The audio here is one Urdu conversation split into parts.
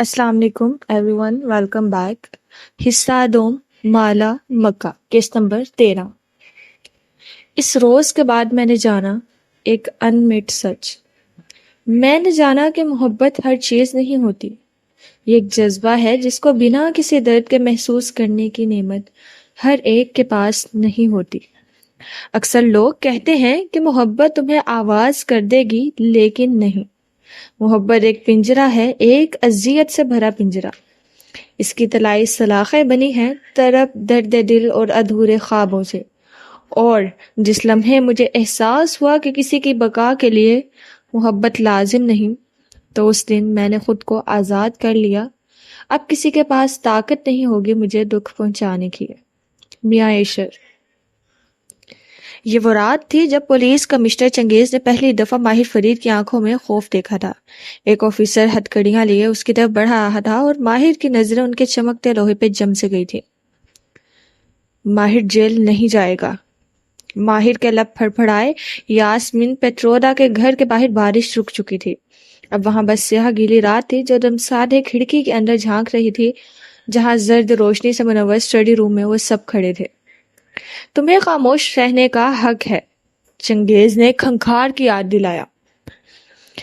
السلام علیکم ایوری ون، ویلکم بیک۔ حصہ دوم، مالا مکہ، کیس نمبر 13۔ اس روز کے بعد میں نے جانا ایک انمٹ سچ۔ میں نے جانا کہ محبت ہر چیز نہیں ہوتی، یہ ایک جذبہ ہے جس کو بنا کسی درد کے محسوس کرنے کی نعمت ہر ایک کے پاس نہیں ہوتی۔ اکثر لوگ کہتے ہیں کہ محبت تمہیں آواز کر دے گی، لیکن نہیں۔ محبت ایک پنجرہ ہے، ایک اذیت سے بھرا پنجرہ۔ اس کی طلائی سلاخیں بنی ہیں طرب درد دل اور ادھورے خوابوں سے، اور جس لمحے مجھے احساس ہوا کہ کسی کی بقا کے لیے محبت لازم نہیں، تو اس دن میں نے خود کو آزاد کر لیا۔ اب کسی کے پاس طاقت نہیں ہوگی مجھے دکھ پہنچانے کی۔ میاں ایشر۔ یہ وہ رات تھی جب پولیس کمشنر چنگیز نے پہلی دفعہ ماہر فرید کی آنکھوں میں خوف دیکھا تھا۔ ایک آفیسر ہتھ کڑیاں لیے اس کی طرف بڑھ رہا تھا اور ماہر کی نظریں ان کے چمکتے لوہے پہ جم سے گئی تھی۔ ماہر جیل نہیں جائے گا۔ ماہر کے لب پھڑپھڑائے۔ یاسمین پیٹرودا کے گھر کے باہر بارش رک چکی تھی۔ اب وہاں بس سیاہ گیلی رات تھی جو دم سادھے کھڑکی کے اندر جھانک رہی تھی، جہاں زرد روشنی سے منور اسٹڈی روم میں وہ سب کھڑے تھے۔ تمہیں خاموش رہنے کا حق ہے، چنگیز نے کھنکھار کی یاد دلایا۔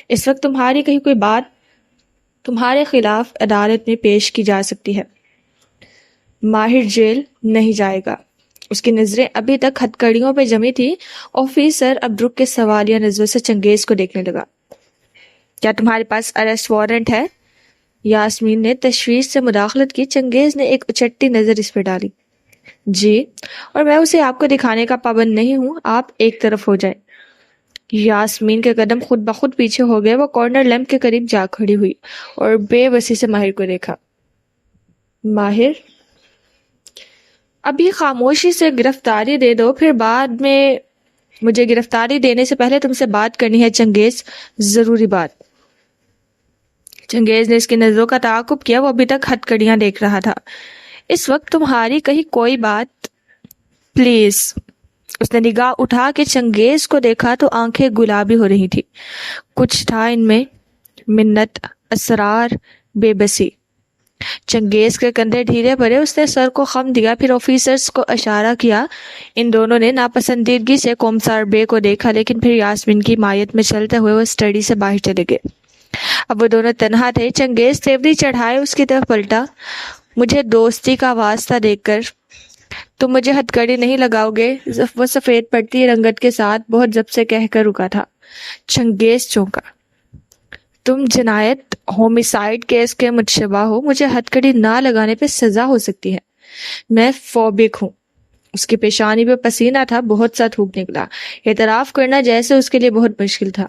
اس وقت تمہاری کہیں کوئی بات تمہارے خلاف عدالت میں پیش کی جا سکتی ہے۔ ماہر جیل نہیں جائے گا۔ اس کی نظریں ابھی تک ہتھکڑیوں پہ جمی تھی۔ آفیسر اب رک کے سوالیہ نظروں سے چنگیز کو دیکھنے لگا۔ کیا تمہارے پاس اریسٹ وارنٹ ہے؟ یاسمین نے تشویش سے مداخلت کی۔ چنگیز نے ایک اچٹی نظر اس پہ ڈالی۔ جی، اور میں اسے آپ کو دکھانے کا پابند نہیں ہوں، آپ ایک طرف ہو جائیں۔ یاسمین کے قدم خود بخود پیچھے ہو گئے۔ وہ کارنر لیمپ کے قریب جا کھڑی ہوئی اور بے بسی سے ماہر کو دیکھا۔ ماہر، ابھی خاموشی سے گرفتاری دے دو، پھر بعد میں مجھے گرفتاری دینے سے پہلے تم سے بات کرنی ہے چنگیز، ضروری بات۔ چنگیز نے اس کی نظروں کا تعاقب کیا۔ وہ ابھی تک ہتھ کڑیاں دیکھ رہا تھا۔ اس وقت تمہاری کہیں کوئی بات، پلیز۔ اس نے نگاہ اٹھا کے چنگیز کو دیکھا تو آنکھیں گلابی ہو رہی تھی۔ کچھ تھا ان میں، منت، اسرار، بے بسی۔ چنگیز کے کندھے ڈھیلے پڑے۔ اس نے سر کو خم دیا، پھر آفیسرز کو اشارہ کیا۔ ان دونوں نے ناپسندیدگی سے کومسار بے کو دیکھا، لیکن پھر یاسمین کی مائیت میں چلتے ہوئے وہ اسٹڈی سے باہر چلے گئے۔ اب وہ دونوں تنہا تھے۔ چنگیز تیوری چڑھائے اس کی طرف پلٹا۔ مجھے دوستی کا واسطہ دیکھ کر تم مجھے ہتھ کڑی نہیں لگاؤ گے؟ وہ سفید پڑتی رنگت کے ساتھ بہت ضبط سے کہہ کر رکا تھا۔ چنگیز چونکا۔ تم جنایت، ہومیسائیڈ کیس کے متشبہ ہو، مجھے ہتھ کڑی نہ لگانے پہ سزا ہو سکتی ہے۔ میں فوبک ہوں۔ اس کی پیشانی پہ پسینہ تھا، بہت سا تھوک نکلا۔ اعتراف کرنا جیسے اس کے لیے بہت مشکل تھا۔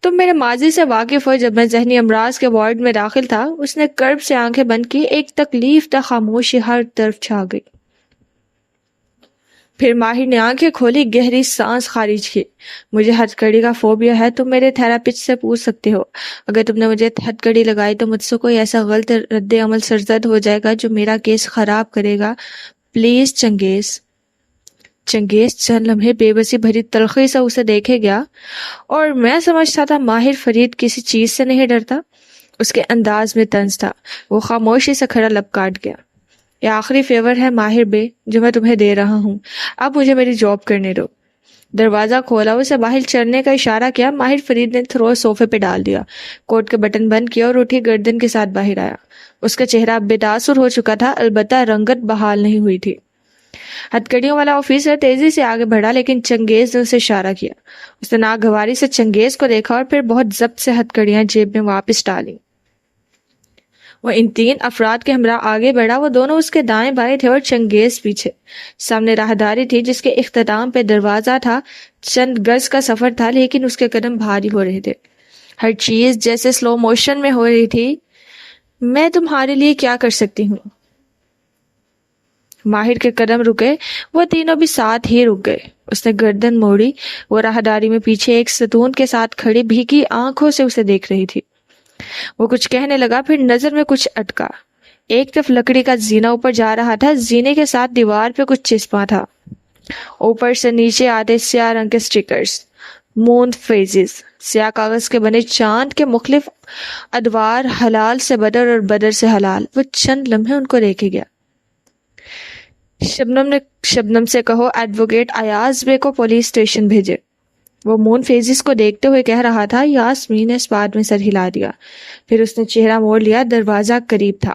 تم میرے ماضی سے واقف ہو۔ جب میں ذہنی امراض کے وارڈ میں داخل تھا، اس نے کرب سے آنکھیں بند کی۔ ایک تکلیف دہ خاموشی ہر طرف چھا گئی۔ پھر ماہر نے آنکھیں کھولی، گہری سانس خارج کی۔ مجھے ہتھ کڑی کا فوبیا ہے۔ تم میرے تھراپسٹ سے پوچھ سکتے ہو۔ اگر تم نے مجھے ہتھ کڑی لگائی تو مجھ سے کوئی ایسا غلط رد عمل سرزد ہو جائے گا جو میرا کیس خراب کرے گا۔ پلیز چنگیز۔ چنگیز چند لمحے بے بسی بھری تلخی سے اسے دیکھے گیا، اور میں سمجھتا تھا ماہر فرید کسی چیز سے نہیں ڈرتا۔ اس کے انداز میں طنز تھا۔ وہ خاموشی سے کھڑا لب کاٹ گیا۔ یہ آخری فیور ہے ماہر بے جو میں تمہیں دے رہا ہوں، اب مجھے میری جاب کرنے دو۔ دروازہ کھولا، اسے باہر چڑھنے کا اشارہ کیا۔ ماہر فرید نے تھرو صوفے پہ ڈال دیا، کوٹ کے بٹن بند کیا اور اٹھی گردن کے ساتھ باہر آیا۔ اس کا چہرہ بے تاثر ہو چکا تھا، البتہ رنگت بحال نہیں ہوئی تھی۔ ہتھ کڑیوں والا آفیسر تیزی سے آگے بڑھا، لیکن چنگیز نے اسے اشارہ کیا۔ اس نے ناگواری سے چنگیز کو دیکھا اور پھر بہت ضبط سے ہتھ کڑیاں جیب میں واپس ڈالیں۔ وہ ان تین افراد کے ہمراہ آگے بڑھا۔ وہ دونوں اس کے دائیں بائیں تھے اور چنگیز پیچھے۔ سامنے راہداری تھی جس کے اختتام پہ دروازہ تھا۔ چند گز کا سفر تھا، لیکن اس کے قدم بھاری ہو رہے تھے۔ ہر چیز جیسے سلو موشن میں ہو رہی تھی۔ میں تمہارے لیے کیا کر سکتی ہوں؟ ماہر کے قدم رکے۔ وہ تینوں بھی ساتھ ہی رک گئے۔ اس نے گردن موڑی۔ وہ راہداری میں پیچھے ایک ستون کے ساتھ کھڑی بھیگی آنکھوں سے اسے دیکھ رہی تھی۔ وہ کچھ کہنے لگا، پھر نظر میں کچھ اٹکا۔ ایک طرف لکڑی کا زینہ اوپر جا رہا تھا، زینے کے ساتھ دیوار پہ کچھ چسپاں تھا۔ اوپر سے نیچے آتے سیاہ رنگ کے سٹیکرز۔ مون فیزز، سیاہ کاغذ کے بنے چاند کے مختلف ادوار، حلال سے بدر اور بدر سے حلال. وہ چند لمحے ان کو دیکھے گیا. شبنم سے کہو ایڈوکیٹ ایاز بے کو پولیس اسٹیشن بھیجے. وہ مون فیزز کو دیکھتے ہوئے کہہ رہا تھا. یاسمین نے اس بات میں سر ہلا دیا. پھر اس نے چہرہ موڑ لیا. دروازہ قریب تھا.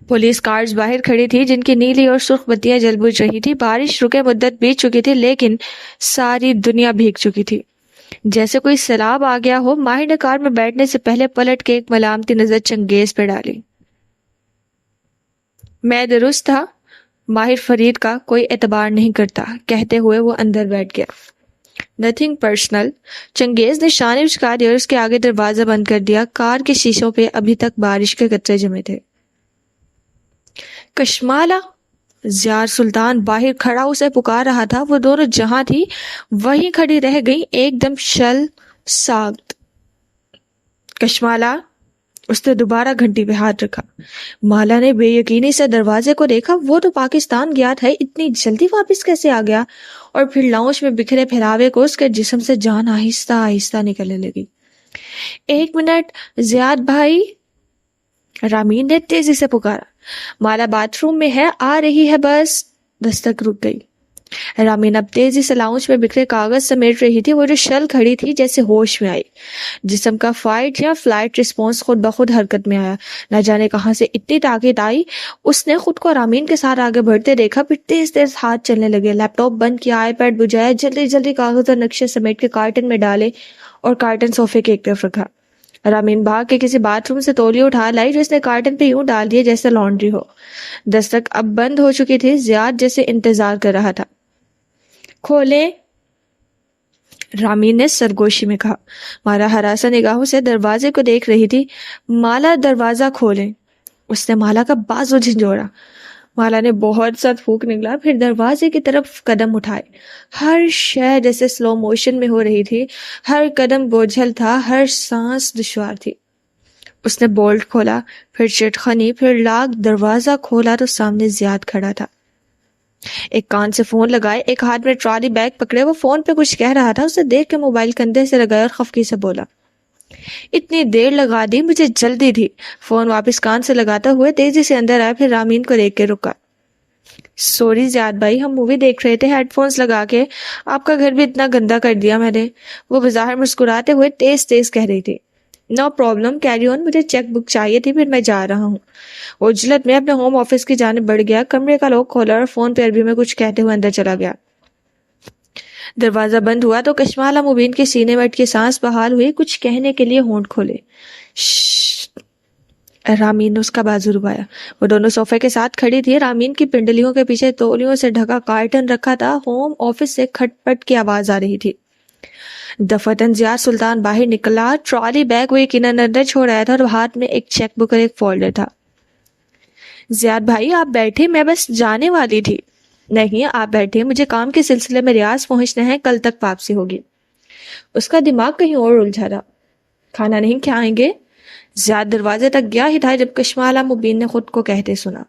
پولیس کارز باہر کھڑی تھی جن کی نیلی اور سرخ بتیاں جل بجھ رہی تھی. بارش رکے مدت بیت چکی تھی لیکن ساری دنیا بھیگ چکی تھی. جیسے کوئی سیلاب آ گیا ہو. ماہر نے کار میں بیٹھنے سے پہلے پلٹ کے ایک ملامتی نظر چنگیز پہ ڈالی. میں درست تھا. ماہر فرید کا کوئی اعتبار نہیں کرتا کہتے ہوئے وہ اندر بیٹھ گیا. Nothing personal. چنگیز نے شانے اچکا دی اور اس کے آگے دروازہ بند کر دیا. کار کے شیشوں پہ ابھی تک بارش کے قطرے جمے تھے. کشمالہ. زیار سلطان باہر کھڑا اسے پکار رہا تھا. وہ دونوں جہاں تھی وہیں کھڑی رہ گئی ایک دم شل ساخت. کشمالہ. اس نے دوبارہ گھنٹی پہ ہاتھ رکھا. مالا نے بے یقینی سے دروازے کو دیکھا. وہ تو پاکستان گیا تھا, اتنی جلدی واپس کیسے آ گیا؟ اور پھر لاؤنج میں بکھرے پھیلاوے کو اس کے جسم سے جان آہستہ آہستہ نکلنے لگی. 1 منٹ زیاد بھائی, رامین نے تیزی سے پکارا. مالا باتھ روم میں ہے, آ رہی ہے بس. دستک رک گئی. رامین اب تیزی سے لاؤنج میں بکھرے کاغذ سمیٹ رہی تھی. وہ جو شل کھڑی تھی جیسے ہوش میں آئی. جسم کا فائٹ یا فلائٹ رسپانس خود بخود حرکت میں آیا. نہ جانے کہاں سے اتنی طاقت آئی. اس نے خود کو رامین کے ساتھ آگے بڑھتے دیکھا. پھر تیز تیز ہاتھ چلنے لگے. لیپ ٹاپ بند کیا, آئی پیڈ بجایا, جلدی جلدی کاغذ اور نقشے سمیٹ کے کارٹن میں ڈالے اور کارٹن صوفے کے ایک طرف رکھا. رامین بھاگ کے کسی باتھ روم سے تولیے اٹھا لائی جو اس نے کارٹن پہ یوں ڈال دیے جیسے لانڈری ہو. دستک اب بند ہو چکی تھی. زیاد جیسے انتظار کر رہا تھا. کھولیں, رامین نے سرگوشی میں کہا. مالا ہراساں نگاہوں سے دروازے کو دیکھ رہی تھی. مالا دروازہ کھولیں. اس نے مالا کا بازو جھنجھوڑا. مالا نے بہت سا پھونک نکلا. پھر دروازے کی طرف قدم اٹھائے. ہر شے جیسے سلو موشن میں ہو رہی تھی. ہر قدم بوجھل تھا, ہر سانس دشوار تھی. اس نے بولٹ کھولا, پھر چٹخنی, پھر لاک. دروازہ کھولا تو سامنے زیاد کھڑا تھا. ایک کان سے فون لگائے, ایک ہاتھ میں ٹرالی بیگ پکڑے. وہ فون پہ کچھ کہہ رہا تھا. اسے دیکھ کے موبائل کندھے سے لگایا اور خفگی سے بولا, اتنی دیر لگا دی, مجھے جلدی تھی. فون واپس کان سے لگاتا ہوئے تیزی سے اندر آیا. پھر رامین کو دیکھ کے رکا. سوری زیاد بھائی, ہم مووی دیکھ رہے تھے ہیڈ فونز لگا کے. آپ کا گھر بھی اتنا گندا کر دیا میں نے. وہ بظاہر مسکراتے ہوئے تیز تیز کہہ رہی تھی. No problem, carry on. مجھے چیک بک چاہیے تھی, پھر میں جا رہا ہوں. وہ اجلت میں اپنے ہوم آفس کی جانب بڑھ گیا. کمرے کا لوک کھولا اور فون پہ عربی میں کچھ کہتے ہوئے اندر چلا گیا. دروازہ بند ہوا تو کشمالہ مبین کے سینے میں اٹکی سانس بحال ہوئی. کچھ کہنے کے لیے ہونٹ کھولے. رامین نے اس کا بازو دبایا. وہ دونوں صوفے کے ساتھ کھڑی تھی. رامین کی پنڈلیوں کے پیچھے تولیوں سے ڈھکا کارٹن رکھا تھا. ہوم آفس سے کھٹ پٹ کی آواز آ رہی تھی. دفتن زیاد سلطان باہر نکلا. ٹرالی بیگ وہ یقیناً اندر چھوڑ آیا تھا اور ہاتھ میں ایک چیک بک اور ایک فولڈر تھا. زیاد بھائی آپ بیٹھے, میں بس جانے والی تھی. نہیں آپ بیٹھے, مجھے کام کے سلسلے میں ریاض پہنچنا ہے, کل تک واپسی ہوگی. اس کا دماغ کہیں اور الجھا تھا. کھانا نہیں کھائیں گے؟ زیاد دروازے تک گیا ہی تھا جب کشمالہ مبین نے خود کو کہتے سنا.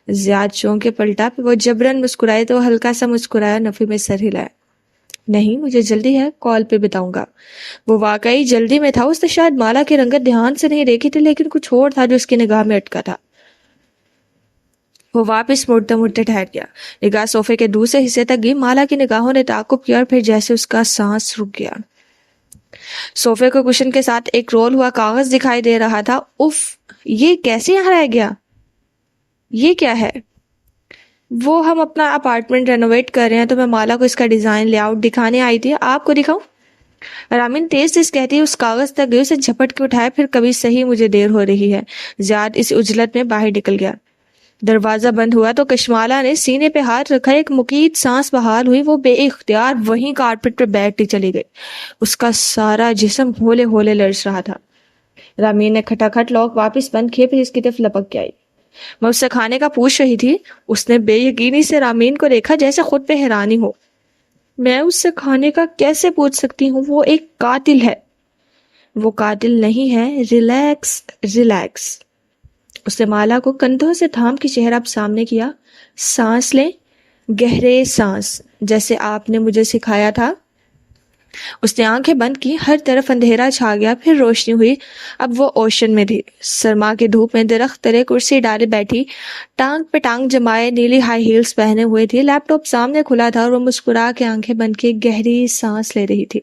زیاد چونکے پلٹا. پھر وہ جبرن مسکرائے تو ہلکا سا مسکرایا. نفی میں سر ہلایا. نہیں مجھے جلدی ہے, کال پہ بتاؤں گا. وہ واقعی جلدی میں تھا. اس نے شاید مالا کی رنگت دھیان سے نہیں دیکھی تھی لیکن کچھ اور تھا جو اس کی نگاہ میں اٹکا تھا. وہ واپس مڑتے مڑتے ٹھہر گیا. نگاہ صوفے کے دوسرے حصے تک گئی. مالا کی نگاہوں نے تعاقب کیا اور پھر جیسے اس کا سانس رک گیا. صوفے کو کشن کے ساتھ ایک رول ہوا کاغذ دکھائی دے رہا تھا. اف, یہ کیسے یہاں رہ گیا؟ یہ کیا ہے؟ وہ ہم اپنا اپارٹمنٹ رینوویٹ کر رہے ہیں تو میں مالا کو اس کا ڈیزائن لے آؤٹ دکھانے آئی تھی. آپ کو دکھاؤں؟ رامین تیز تیز کہتی اس کاغذ تک گئی. اسے جھپٹ کے اٹھایا. پھر کبھی صحیح مجھے دیر ہو رہی ہے. زیاد اس اجلت میں باہر نکل گیا. دروازہ بند ہوا تو کشمالہ نے سینے پہ ہاتھ رکھا. ایک مقید سانس بحال ہوئی. وہ بے اختیار وہیں کارپٹ پہ بیٹھتی چلی گئی. اس کا سارا جسم ہولے ہولے لرز رہا تھا. رامین نے کھٹاکھٹ لاک واپس بند کیے. پھر اس کی طرف لپک کے آئی. میں اس سے کھانے کا پوچھ رہی تھی. اس نے بے یقینی سے رامین کو دیکھا جیسے خود پہ حیرانی ہو. میں اس سے کھانے کا کیسے پوچھ سکتی ہوں؟ وہ ایک قاتل ہے. وہ قاتل نہیں ہے. Relax relax. اس نے مالا کو کندھوں سے تھام کے چہرہ اب سامنے کیا. سانس لیں, گہرے سانس, جیسے آپ نے مجھے سکھایا تھا. اس نے آنکھیں بند کی، ہر طرف اندھیرا چھا گیا، پھر روشنی ہوئی۔ اب وہ اوشن میں تھی، سرما کی دھوپ میں درخت تلے کرسی ڈالے بیٹھی، ٹانگ پہ ٹانگ جمائے، نیلی ہائی ہیلز پہنے ہوئے تھی۔ لیپ ٹاپ سامنے کھلا تھا اور وہ مسکرا کے آنکھیں بند کی گہری سانس لے رہی تھی۔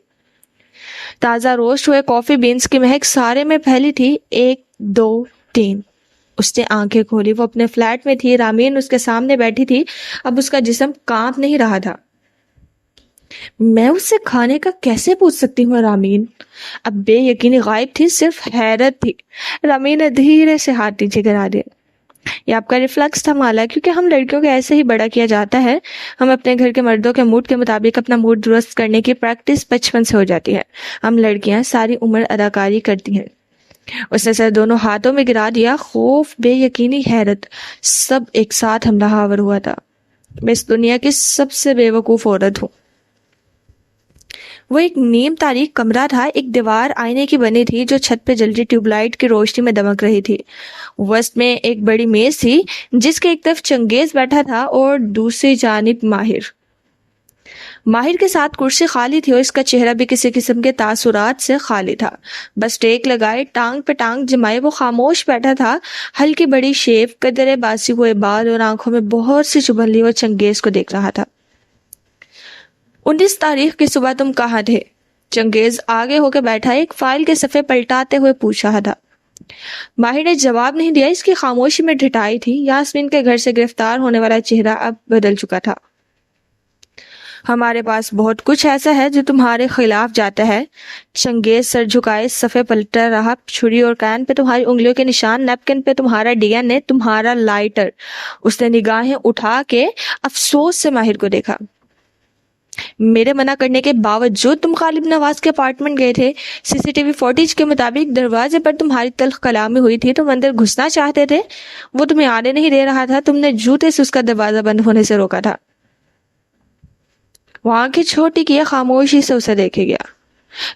تازہ روسٹ ہوئے کافی بینز کی مہک سارے میں پھیلی تھی۔ 1 2 3 اس نے آنکھیں کھولی، وہ اپنے فلیٹ میں تھی، رامین اس کے سامنے بیٹھی تھی۔ اب اس کا جسم کانپ نہیں رہا تھا۔ میں اس سے کھانے کا کیسے پوچھ سکتی ہوں رامین؟ اب بے یقینی غائب تھی، صرف حیرت تھی۔ رامین نے دھیرے سے ہاتھ نیچے گرا دیا۔ یہ آپ کا ریفلیکس تھا مالا، کیونکہ ہم لڑکیوں کو ایسے ہی بڑا کیا جاتا ہے۔ ہم اپنے گھر کے مردوں کے موڈ کے مطابق اپنا موڈ درست کرنے کی پریکٹس بچپن سے ہو جاتی ہے۔ ہم لڑکیاں ساری عمر اداکاری کرتی ہیں۔ اس نے سر دونوں ہاتھوں میں گرا دیا۔ خوف، بے یقینی، حیرت، سب ایک ساتھ حملہ آور ہوا تھا۔ میں اس دنیا کی سب سے بے وقوف عورت ہوں۔ وہ ایک نیم تاریک کمرہ تھا، ایک دیوار آئینے کی بنی تھی جو چھت پہ جلتی ٹیوب لائٹ کی روشنی میں دمک رہی تھی۔ وسط میں ایک بڑی میز تھی جس کے ایک طرف چنگیز بیٹھا تھا اور دوسری جانب ماہر کے ساتھ کرسی خالی تھی اور اس کا چہرہ بھی کسی قسم کے تاثرات سے خالی تھا۔ بس ٹیک لگائے، ٹانگ پہ ٹانگ جمائے وہ خاموش بیٹھا تھا۔ ہلکی بڑی شیف، قدرے باسی ہوئے بال اور آنکھوں میں بہت سی چبھن لی، وہ چنگیز کو دیکھ رہا تھا۔ 19 تاریخ کی صبح تم کہاں تھے؟ چنگیز آگے ہو کے بیٹھا ایک فائل کے صفحے پلٹاتے ہوئے پوچھ رہا تھا۔ ماہر نے جواب نہیں دیا، اس کی خاموشی میں ڈھٹائی تھی۔ یاسمین کے گھر سے گرفتار ہونے والا چہرہ اب بدل چکا تھا۔ ہمارے پاس بہت کچھ ایسا ہے جو تمہارے خلاف جاتا ہے۔ چنگیز سر جھکائے صفحے پلٹا رہا، چھری اور کین پہ تمہاری انگلیوں کے نشان، نیپکن پہ تمہارا ڈی این اے، تمہارا لائٹر۔ اس نے نگاہیں اٹھا کے افسوس سے ماہر کو دیکھا۔ میرے منع کرنے کے باوجود تم غالب نواز کے اپارٹمنٹ گئے تھے۔ سی سی ٹی وی فوٹیج کے مطابق دروازے پر تمہاری تلخ کلامی ہوئی تھی، تم اندر گھسنا چاہتے تھے، وہ تمہیں آنے نہیں دے رہا تھا، تم نے جوتے سے اس کا دروازہ بند ہونے سے روکا تھا۔ وہ آنکھیں چھوٹی کیے خاموشی سے اسے دیکھے گیا۔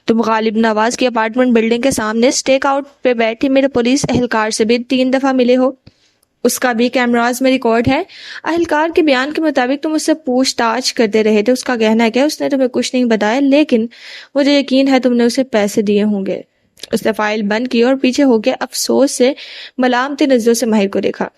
تم غالب نواز کی اپارٹمنٹ بلڈنگ کے سامنے اسٹیک آؤٹ پہ بیٹھی میرے پولیس اہلکار سے بھی 3 دفعہ ملے ہو، اس کا بھی کیمراز میں ریکارڈ ہے۔ اہلکار کے بیان کے مطابق تم اس سے پوچھ تاچھ کرتے رہے تھے، اس کا کہنا ہے کہ اس نے تمہیں کچھ نہیں بتایا، لیکن مجھے یقین ہے تم نے اسے پیسے دیے ہوں گے۔ اس نے فائل بند کی اور پیچھے ہو کے افسوس سے ملامتی نظروں سے ماہر کو دیکھا۔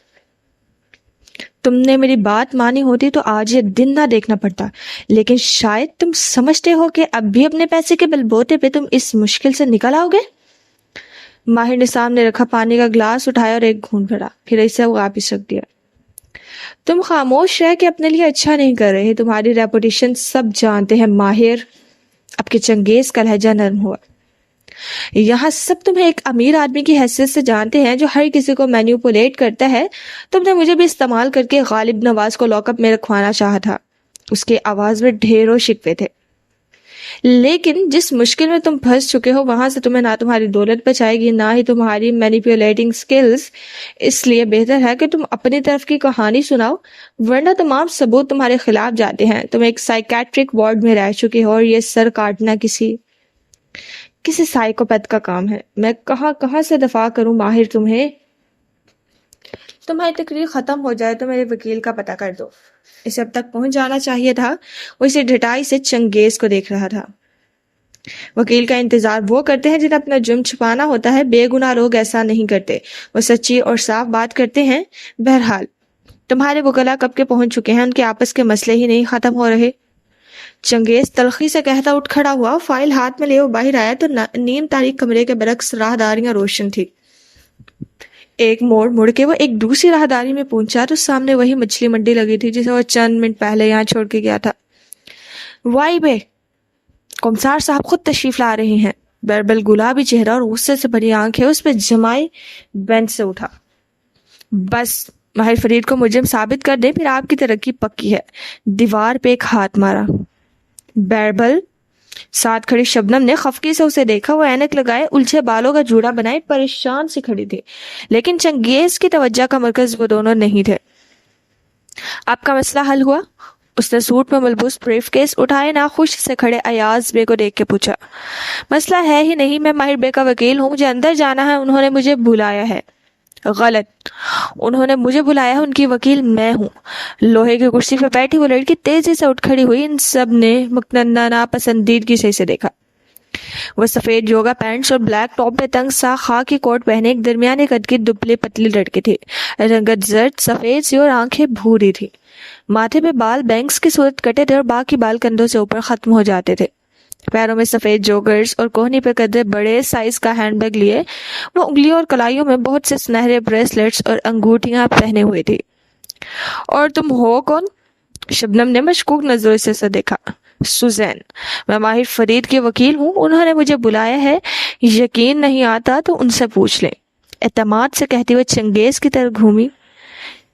تم نے میری بات مانی ہوتی تو آج یہ دن نہ دیکھنا پڑتا، لیکن شاید تم سمجھتے ہو کہ اب بھی اپنے پیسے کے بل بوتے پہ تم اس مشکل سے نکل آؤ گے۔ ماہر نے سامنے رکھا پانی کا گلاس اٹھایا اور ایک گھونٹ بھرا، پھر اسے واپس رکھ دیا۔ تم خاموش رہ کے اپنے لیے اچھا نہیں کر رہے، تمہاری ریپوٹیشن سب جانتے ہیں ماہر۔ اب کے چنگیز کا لہجہ نرم ہوا۔ یہاں سب تمہیں ایک امیر آدمی کی حیثیت سے جانتے ہیں جو ہر کسی کو مینیپولیٹ کرتا ہے۔ تم نے مجھے بھی استعمال کر کے غالب نواز کو لاک اپ میں رکھوانا چاہا تھا۔ اس کی آواز میں ڈھیروں شکوے تھے، لیکن جس مشکل میں تم پھنس چکے ہو وہاں سے تمہیں نہ تمہاری دولت بچائے گی، نہ ہی تمہاری مینیپولیٹنگ سکلز۔ اس لیے بہتر ہے کہ تم اپنی طرف کی کہانی سناؤ، ورنہ تمام ثبوت تمہارے خلاف جاتے ہیں۔ تم ایک سائیکیٹرک وارڈ میں رہ چکے ہو اور یہ سر کاٹنا کسی سائیکوپیتھ کا کام ہے۔ میں کہاں سے دفاع کروں ماہر تمہیں؟ تمہاری تقریر ختم ہو جائے تو میرے وکیل کا پتہ کر دو۔ اسے اب تک پہنچ جانا چاہیے تھا۔ وہ اسے ڈھٹائی سے چنگیز کو دیکھ رہا تھا۔ وکیل کا انتظار وہ کرتے ہیں جنہیں اپنا جرم چھپانا ہوتا ہے، بے گناہ لوگ ایسا نہیں کرتے، وہ سچی اور صاف بات کرتے ہیں۔ بہرحال تمہارے وکلا کب کے پہنچ چکے ہیں، ان کے آپس کے مسئلے ہی نہیں ختم ہو رہے۔ چنگیز تلخی سے کہتا اٹھ کھڑا ہوا، فائل ہاتھ میں لے وہ باہر آیا تو نیم تاریک کمرے کے برعکس راہداریاں روشن تھی۔ ایک موڑ مڑ کے وہ ایک دوسری راہداری میں پہنچا تو سامنے وہی مچھلی منڈی لگی تھی جسے وہ چند منٹ پہلے یہاں چھوڑ کے گیا تھا۔ وائی بے، کمسار صاحب خود تشریف لا رہے ہیں۔ بیربل گلابی چہرہ اور غصے سے بھری آنکھیں اس پہ جمائے بینچ سے اٹھا۔ بس ماہر فرید کو مجرم ثابت کر دیں، پھر آپ کی ترقی پکی ہے۔ دیوار پہ ایک ہاتھ مارا۔ بیربل، ساتھ کھڑی شبنم نے خفقی سے اسے دیکھا۔ وہ اینک لگائے، الجھے بالوں کا جوڑا بنائے پریشان سی کھڑی تھی، لیکن چنگیز کی توجہ کا مرکز وہ دونوں نہیں تھے۔ آپ کا مسئلہ حل ہوا؟ اس نے سوٹ میں ملبوس بریف کیس اٹھائے ناخوش سے کھڑے ایاز بے کو دیکھ کے پوچھا۔ مسئلہ ہے ہی نہیں، میں ماہر بے کا وکیل ہوں، مجھے اندر جانا ہے، انہوں نے مجھے بلایا ہے۔ غلط، انہوں نے مجھے بلایا ہے، ان کی وکیل میں ہوں۔ لوہے کی کرسی پہ بیٹھی وہ لڑکی تیزی سے اٹھ کھڑی ہوئی۔ ان سب نے مکننہ ناپسندیدگی سے اسے دیکھا۔ وہ سفید یوگا پینٹس اور بلیک ٹاپ پہ تنگ سا خاکی کوٹ پہنے ایک درمیانے قد کی دبلی پتلی لڑکی تھی۔ رنگت زرد سفید سی اور آنکھیں بھوری تھی۔ ماتھے پہ بال بینکس کی صورت کٹے تھے اور باقی بال کندھوں سے اوپر ختم ہو جاتے تھے۔ پیروں میں سفید جوگرز اور کوہنی پہ قدرے بڑے سائز کا ہینڈ بیگ لیے وہ انگلیوں اور کلائیوں میں بہت سے سنہرے بریسلیٹس اور انگوٹھیاں پہنے ہوئے تھی۔ اور تم ہو کون؟ شبنم نے مشکوک نظروں سے اسے دیکھا۔ سوزین، میں ماہر فرید کی وکیل ہوں، انہوں نے مجھے بلایا ہے۔ یقین نہیں آتا تو ان سے پوچھ لیں، اعتماد سے کہتی ہوئے چنگیز کی طرف گھومی۔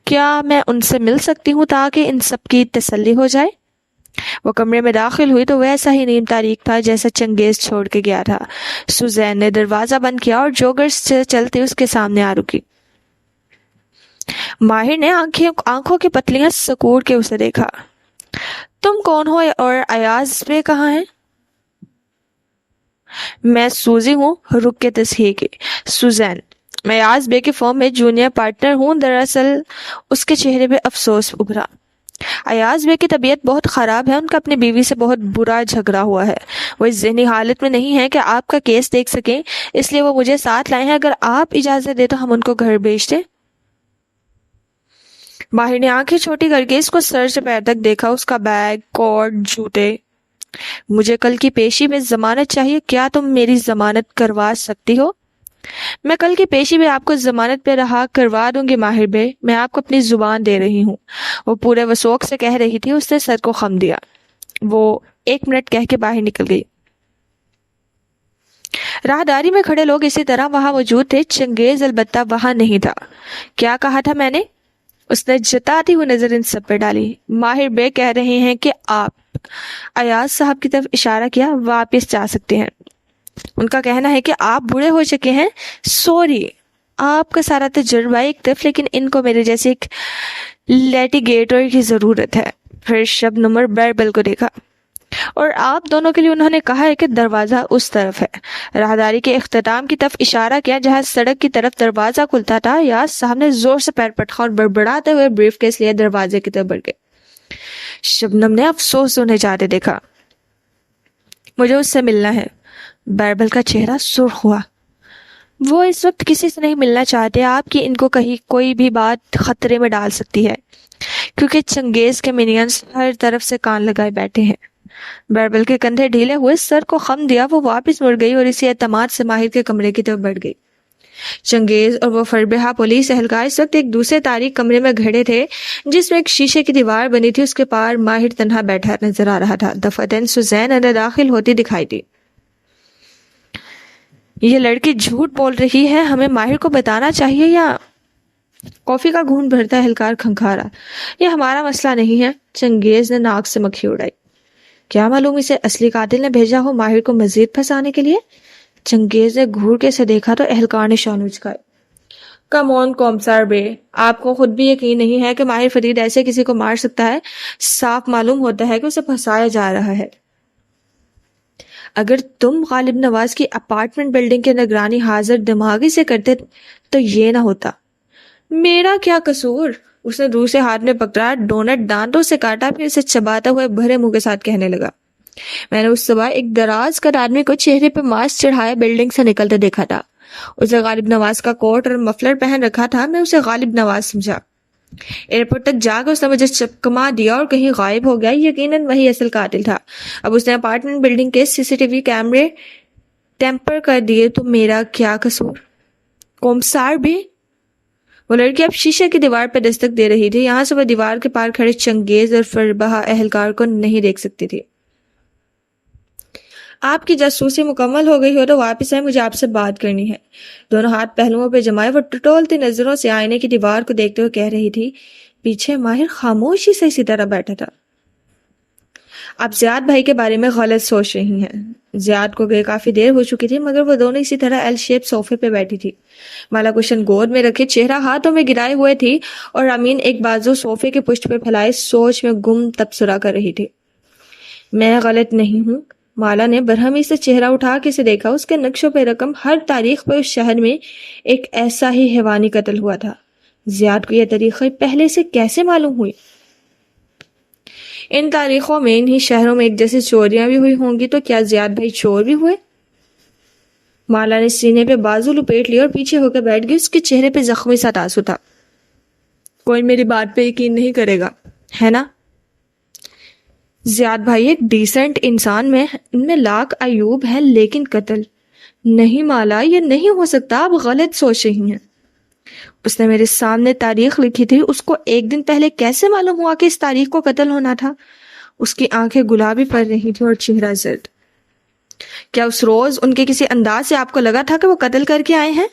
کیا میں ان سے مل سکتی ہوں تاکہ ان سب کی تسلی ہو جائے؟ وہ کمرے میں داخل ہوئی تو ویسا ہی نیم تاریک تھا جیسا چنگیز چھوڑ کے گیا تھا۔ سوزین نے دروازہ بند کیا اور جوگرز سے چلتے اس کے سامنے آ رکی۔ ماہر نے آنکھوں کی پتلیاں سکوڑ کے اسے دیکھا۔ تم کون ہو اور ایاز بے کہاں ہیں؟ میں سوزی ہوں، رک کے تصحیح کی۔ سوزین، میں ایاز بے کے فرم میں جونیئر پارٹنر ہوں۔ دراصل اس کے چہرے پہ افسوس ابھرا۔ ایاز بے کی طبیعت بہت خراب ہے، ان کا اپنی بیوی سے بہت برا جھگڑا ہوا ہے۔ وہ اس ذہنی حالت میں نہیں ہے کہ آپ کا کیس دیکھ سکیں، اس لیے وہ مجھے ساتھ لائے ہیں۔ اگر آپ اجازت دیں تو ہم ان کو گھر بھیج دیں۔ ماہر نے آنکھیں چھوٹی کر کے اس کو سر سے پیر تک دیکھا، اس کا بیگ، کوٹ، جوتے۔ مجھے کل کی پیشی میں ضمانت چاہیے، کیا تم میری ضمانت کروا سکتی ہو؟ میں کل کی پیشی میں آپ کو ضمانت پہ رہا کروا دوں گی ماہر بے، میں آپ کو اپنی زبان دے رہی ہوں، وہ پورے وثوق سے کہہ رہی تھی۔ اس نے سر کو خم دیا۔ وہ 1 منٹ کہہ کے باہر نکل گئی۔ راہداری میں کھڑے لوگ اسی طرح وہاں موجود تھے، چنگیز البتہ وہاں نہیں تھا۔ کیا کہا تھا میں نے؟ اس نے جتاتی ہوئی نظر ان سب پہ ڈالی۔ ماہر بے کہہ رہے ہیں کہ آپ، ایاز صاحب کی طرف اشارہ کیا، واپس جا سکتے ہیں۔ ان کا کہنا ہے کہ آپ بوڑھے ہو چکے ہیں۔ سوری، آپ کا سارا تجربہ ایک طرف، لیکن ان کو میرے جیسے ایک لیٹیگیٹر کی ضرورت ہے۔ پھر شبنم اور بیربل کو دیکھا۔ اور آپ دونوں کے لیے انہوں نے کہا ہے کہ دروازہ اس طرف ہے۔ راہداری کے اختتام کی طرف اشارہ کیا جہاں سڑک کی طرف دروازہ کھلتا تھا۔ ایاز صاحب نے زور سے پیر پٹکا اور بڑبڑاتے ہوئے بریف کیس لیے دروازے کی طرف بڑھ گئے۔ شبنم نے افسوس انہیں جاتے دیکھا۔ مجھے اس سے ملنا ہے۔ بیربل کا چہرہ سرخ ہوا۔ وہ اس وقت کسی سے نہیں ملنا چاہتے، آپ کی ان کو کہیں کوئی بھی بات خطرے میں ڈال سکتی ہے، کیونکہ چنگیز کے مینینز ہر طرف سے کان لگائے بیٹھے ہیں۔ بیربل کے کندھے ڈھیلے ہوئے، سر کو خم دیا، وہ واپس مڑ گئی اور اسی اعتماد سے ماہر کے کمرے کی طرف بڑھ گئی۔ چنگیز اور وہ فربیہا پولیس اہلکار اس وقت ایک دوسرے تاریک کمرے میں کھڑے تھے جس میں ایک شیشے کی دیوار بنی تھی، اس کے پار ماہر تنہا بیٹھا نظر آ رہا تھا۔ دفعتاً سوزین اندر داخل ہوتی دکھائی دی۔ یہ لڑکی جھوٹ بول رہی ہے، ہمیں ماہر کو بتانا چاہیے یا؟ کافی کا گھونٹ بھرتا اہلکار کھنکھارا۔ یہ ہمارا مسئلہ نہیں ہے۔ چنگیز نے ناک سے مکھی اڑائی۔ کیا معلوم اسے اصلی قاتل نے بھیجا ہو ماہر کو مزید پھنسانے کے لیے؟ چنگیز نے گھور کے سے دیکھا تو اہلکار نے شانوں جھکائے۔ کم آن کومسار بے، آپ کو خود بھی یقین نہیں ہے کہ ماہر فرید ایسے کسی کو مار سکتا ہے؟ صاف معلوم ہوتا ہے کہ اسے پھنسایا جا رہا ہے۔ اگر تم غالب نواز کی اپارٹمنٹ بلڈنگ کی نگرانی حاضر دماغی سے کرتے تو یہ نہ ہوتا۔ میرا کیا قصور؟ اس نے دوسرے ہاتھ میں پکڑا ڈونٹ دانتوں سے کاٹا، پھر اسے چباتا ہوئے بھرے منہ کے ساتھ کہنے لگا، میں نے اس صبح ایک دراز قد آدمی کو چہرے پہ ماسک چڑھائے بلڈنگ سے نکلتے دیکھا تھا۔ اسے غالب نواز کا کوٹ اور مفلر پہن رکھا تھا۔ میں اسے غالب نواز سمجھا۔ ایئرپورٹ تک جا کر اس نے مجھے چکما دیا اور کہیں غائب ہو گیا۔ یقیناً وہی اصل قاتل تھا۔ اب اس نے اپارٹمنٹ بلڈنگ کے CCTV کیمرے ٹیمپر کر دیے تو میرا کیا قصور؟ کومسار بھی؟ وہ لڑکی اب شیشے کی دیوار پہ دستک دے رہی تھی۔ یہاں سے وہ دیوار کے پار کھڑے چنگیز اور فربہا اہلکار کو نہیں دیکھ سکتی تھی۔ آپ کی جاسوسی مکمل ہو گئی ہو تو واپس آئے، مجھے آپ سے بات کرنی ہے۔ دونوں ہاتھ پہلوؤں پہ جمائے وہ ٹٹولتی نظروں سے آئینے کی دیوار کو دیکھتے ہوئے کہہ رہی تھی۔ پیچھے ماہر خاموشی سے اسی طرح بیٹھا تھا۔ آپ زیاد بھائی کے بارے میں غلط سوچ رہی ہیں۔ زیاد کو گئے کافی دیر ہو چکی تھی، مگر وہ دونوں اسی طرح ایل شیپ صوفے پہ بیٹھی تھی، مالا کشن گود میں رکھے، چہرہ ہاتھوں میں گرائے ہوئے تھی، اور امین ایک بازو صوفے کے پشت پہ پھیلائے سوچ میں گم تبصرہ کر رہی تھی۔ میں غلط نہیں ہوں، مالا نے برہمی سے چہرہ اٹھا کے اسے دیکھا. اس کے نقشوں پہ رقم ہر تاریخ پہ اس شہر میں ایک ایسا ہی حیوانی قتل ہوا تھا. زیاد کو یہ طریقے پہلے سے کیسے معلوم ہوئی؟ ان تاریخوں میں انہی شہروں میں ایک جیسے چوریاں بھی ہوئی ہوں گی، تو کیا زیاد بھائی چور بھی ہوئے؟ مالا نے سینے پہ بازو لپیٹ لیا اور پیچھے ہو کے بیٹھ گئی. اس کے چہرے پہ زخمی سا تاثر تھا. کوئی میری بات پہ یقین نہیں کرے گا، ہے نا؟ زیاد بھائی ایک ڈیسنٹ انسان میں ان میں لاکھ عیوب ہے، لیکن قتل نہیں. مالا یہ نہیں ہو سکتا، آپ غلط سوچ رہی ہیں. اس نے میرے سامنے تاریخ لکھی تھی، اس کو ایک دن پہلے کیسے معلوم ہوا کہ اس تاریخ کو قتل ہونا تھا؟ اس کی آنکھیں گلابی پڑ رہی تھیں اور چہرہ زرد. کیا اس روز ان کے کسی انداز سے آپ کو لگا تھا کہ وہ قتل کر کے آئے ہیں؟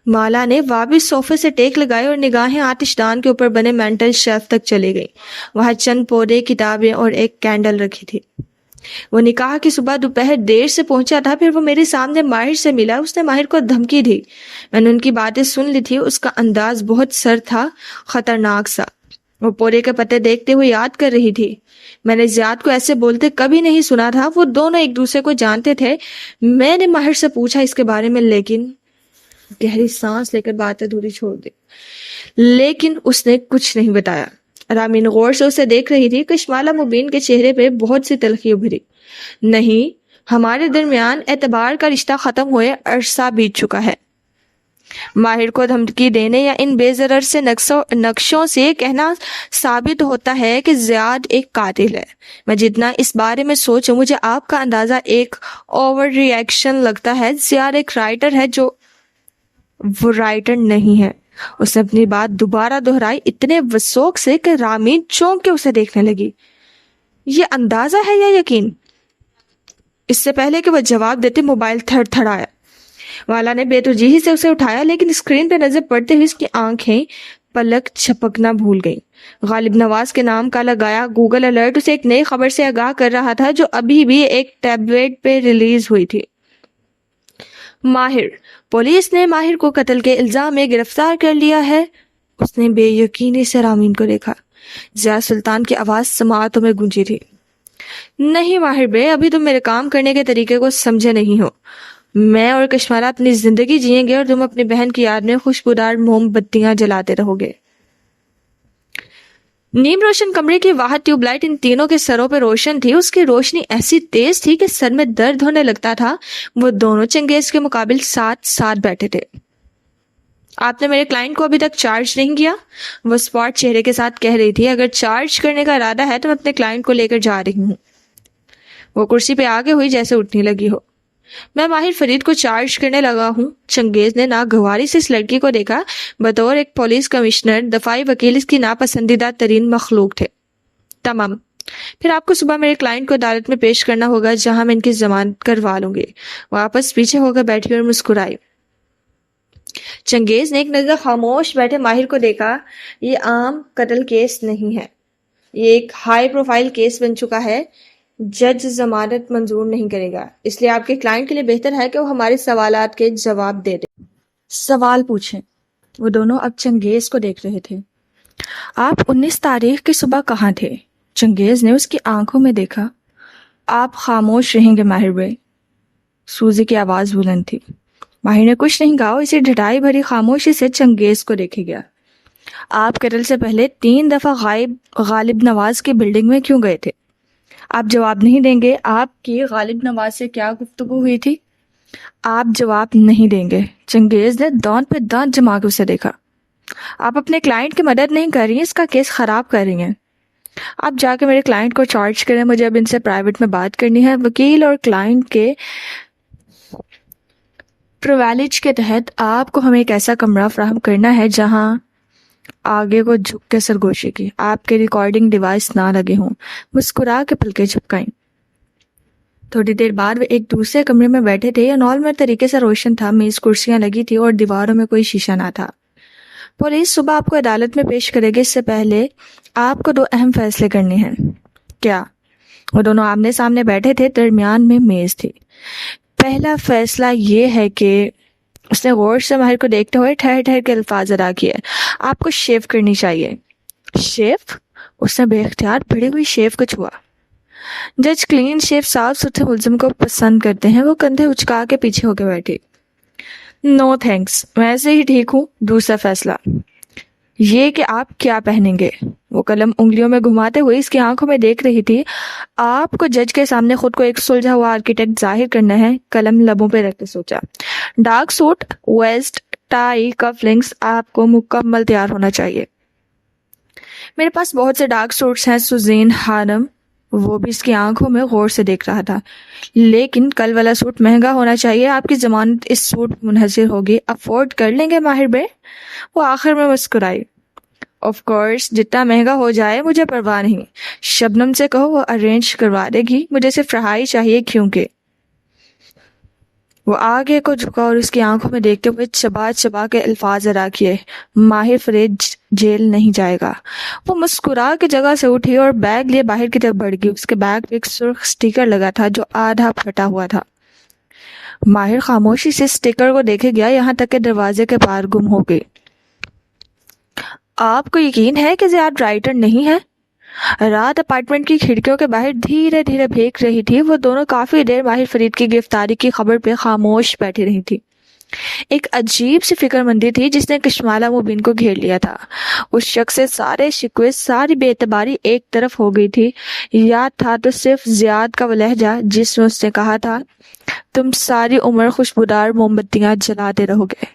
مالا نے واپس صوفے سے ٹیک لگائی اور نگاہیں آتش دان کے اوپر بنے مینٹل شیلف تک چلی گئی. وہاں چند پودے، کتابیں اور ایک کینڈل رکھی تھی. وہ نکاح کی صبح دوپہر دیر سے پہنچا تھا. پھر وہ میرے سامنے ماہر سے ملا. اس نے ماہر کو دھمکی دی. میں نے ان کی باتیں سن لی تھی. اس کا انداز بہت سرد تھا، خطرناک سا. وہ پورے کے پتے دیکھتے ہوئے یاد کر رہی تھی. میں نے زیاد کو ایسے بولتے کبھی نہیں سنا تھا. وہ دونوں ایک دوسرے کو جانتے تھے. میں نے ماہر سے پوچھا اس کے بارے میں، لیکن گہری سانس لے کر بات ادھوری چھوڑ دی. لیکن اس نے کچھ نہیں بتایا. رامین غور سے اسے دیکھ رہی تھی. کشمالہ مبین کے چہرے پہ بہت سی تلخی ابھری. نہیں، ہمارے درمیان اعتبار کا رشتہ ختم ہوئے عرصہ بیت چکا ہے. ماہر کو دھمکی دینے یا ان بے ضرر سے نقشوں سے کہنا ثابت ہوتا ہے کہ زیاد ایک قاتل ہے. میں جتنا اس بارے میں سوچوں، مجھے آپ کا اندازہ ایک اوور ری ایکشن لگتا ہے. زیاد ایک رائٹر ہے جو وہ رائٹر نہیں ہے. اس نے اپنی بات دوبارہ دہرائی اتنے وسوخ سے کہ رامین چونک کے اسے دیکھنے لگی. یہ اندازہ ہے یا یقین؟ اس سے پہلے کہ وہ جواب دیتے موبائل تھڑ تھڑایا. والا نے بے توجہی سے اسے اٹھایا، لیکن اسکرین پہ نظر پڑتے ہوئے اس کی آنکھیں پلک چھپکنا بھول گئیں. غالب نواز کے نام کا لگایا گوگل الرٹ اسے ایک نئی خبر سے آگاہ کر رہا تھا جو ابھی بھی ایک ٹیبلٹ پہ ریلیز ہوئی تھی. ماہر، پولیس نے ماہر کو قتل کے الزام میں گرفتار کر لیا ہے. اس نے بے یقینی سے رامین کو دیکھا. ضیاء سلطان کی آواز سماعتوں میں گونجی تھی. نہیں ماہر بے، ابھی تم میرے کام کرنے کے طریقے کو سمجھے نہیں ہو. میں اور کشمالہ اپنی زندگی جئیں گے اور تم اپنی بہن کی یاد میں خوشبودار موم بتیاں جلاتے رہو گے. نیم روشن کمرے کی واحد ٹیوب لائٹ ان تینوں کے سروں پہ روشن تھی. اس کی روشنی ایسی تیز تھی کہ سر میں درد ہونے لگتا تھا. وہ دونوں چنگیز کے مقابل ساتھ ساتھ بیٹھے تھے. آپ نے میرے کلائنٹ کو ابھی تک چارج نہیں کیا؟ وہ اسپاٹ چہرے کے ساتھ کہہ رہی تھی. اگر چارج کرنے کا ارادہ ہے تو میں اپنے کلائنٹ کو لے کر جا رہی ہوں. وہ کرسی پہ آگے ہوئی جیسے اٹھنے لگی ہو. میں ماہر فرید کو چارج کرنے لگا ہوں. چنگیز نے ناگواری سے اس لڑکی کو دیکھا. بطور ایک پولیس کمشنر دفاعی وکیل اس کی ناپسندیدہ ترین مخلوق تھے. تمام. پھر آپ کو صبح میرے کلائنٹ کو عدالت میں پیش کرنا ہوگا جہاں میں ان کی ضمانت کروا لوں گی. واپس پیچھے ہو کر بیٹھی اور مسکرائی. چنگیز نے ایک نظر خاموش بیٹھے ماہر کو دیکھا. یہ عام قتل کیس نہیں ہے، یہ ایک ہائی پروفائل کیس بن چکا ہے. جج ضمانت منظور نہیں کرے گا، اس لیے آپ کے کلائنٹ کے لیے بہتر ہے کہ وہ ہمارے سوالات کے جواب دے دیں. سوال پوچھیں. وہ دونوں اب چنگیز کو دیکھ رہے تھے. آپ 19 تاریخ کی صبح کہاں تھے؟ چنگیز نے اس کی آنکھوں میں دیکھا. آپ خاموش رہیں گے ماہر بھائی. سوزی کی آواز بلند تھی. ماہر نے کچھ نہیں کہا. اسی ڈھٹائی بھری خاموشی سے چنگیز کو دیکھے گیا. آپ قتل سے پہلے 3 دفعہ غالب نواز کی بلڈنگ میں کیوں گئے تھے؟ آپ جواب نہیں دیں گے. آپ کی غالب نواز سے کیا گفتگو ہوئی تھی؟ آپ جواب نہیں دیں گے. چنگیز نے دانت پہ دانت جما کے اسے دیکھا. آپ اپنے کلائنٹ کی مدد نہیں کر رہی ہیں، اس کا کیس خراب کر رہی ہیں. آپ جا کے میرے کلائنٹ کو چارج کریں. مجھے اب ان سے پرائیویٹ میں بات کرنی ہے. وکیل اور کلائنٹ کے پرویلیج کے تحت آپ کو ہمیں ایک ایسا کمرہ فراہم کرنا ہے جہاں آگے کو جھک کے سرگوشی کی، آپ کے ریکارڈنگ ڈیوائس نہ لگے ہوں. مسکرا کے پلکیں جھپکائیں. تھوڑی دیر بعد وہ ایک دوسرے کمرے میں بیٹھے تھے. یہ نارمل طریقے سے روشن تھا. میز کرسیاں لگی تھی اور دیواروں میں کوئی شیشہ نہ تھا. پولیس صبح آپ کو عدالت میں پیش کرے گی. اس سے پہلے آپ کو 2 اہم فیصلے کرنے ہیں. کیا؟ وہ دونوں آمنے سامنے بیٹھے تھے. درمیان میں میز تھی. پہلا فیصلہ یہ ہے کہ اس نے غور سے ماہر کو دیکھتے ہوئے ٹھہر ٹھہر کے الفاظ ادا کیے. آپ کو شیو کرنی چاہیے. شیو؟ اس نے بے اختیار بڑی ہوئی شیو کو چھوا. جج کلین شیو صاف ستھرے ملزم کو پسند کرتے ہیں. وہ کندھے اچکا کے پیچھے ہو کے بیٹھی. نو تھینکس, میں ایسے ہی ٹھیک ہوں. دوسرا فیصلہ یہ کہ آپ کیا پہنیں گے. وہ قلم انگلیوں میں گھماتے ہوئے اس کی آنکھوں میں دیکھ رہی تھی. آپ کو جج کے سامنے خود کو ایک سلجھا ہوا آرکیٹیکٹ ظاہر کرنا ہے. قلم لبوں پہ رکھ کے سوچا. ڈارک سوٹ, ویسٹ, ٹائی, کف لنکس, آپ کو مکمل تیار ہونا چاہیے. میرے پاس بہت سے ڈارک سوٹس ہیں سوزین ہانم. وہ بھی اس کی آنکھوں میں غور سے دیکھ رہا تھا. لیکن کل والا سوٹ مہنگا ہونا چاہیے. آپ کی ضمانت اس سوٹ منحصر ہوگی. افورڈ کر لیں گے ماہر بے؟ وہ آخر میں مسکرائی. آف کورس, جتنا مہنگا ہو جائے مجھے پرواہ نہیں. شبنم سے کہو وہ ارینج کروا دے گی. مجھے صرف رہائی چاہیے. کیونکہ وہ آگے کو جھکا اور اس کی آنکھوں میں دیکھتے ہوئے چبا چبا کے الفاظ ادا کیے. ماہر فرید جیل نہیں جائے گا. وہ مسکرا کے جگہ سے اٹھی اور بیگ لیے باہر کی طرف بڑھ گئی. اس کے بیگ پہ ایک سرخ سٹیکر لگا تھا جو آدھا پھٹا ہوا تھا. ماہر خاموشی سے سٹیکر کو دیکھے گیا, یہاں تک کہ دروازے کے پار گم ہو گئی. آپ کو یقین ہے کہ زیاد رائٹر نہیں ہے؟ رات اپارٹمنٹ کی کھڑکیوں کے باہر دھیرے دھیرے بھیگ رہی تھی. وہ دونوں کافی دیر ماہر فرید کی گرفتاری کی خبر پہ خاموش بیٹھی رہی تھی. ایک عجیب سی فکر مندی تھی جس نے کشمالہ مبین کو گھیر لیا تھا. اس شخص سے سارے شکوے, ساری بے اعتباری ایک طرف ہو گئی تھی. یاد تھا تو صرف زیاد کا وہ لہجہ جس میں اس نے کہا تھا, تم ساری عمر خوشبودار موم بتیاں جلاتے رہو گے.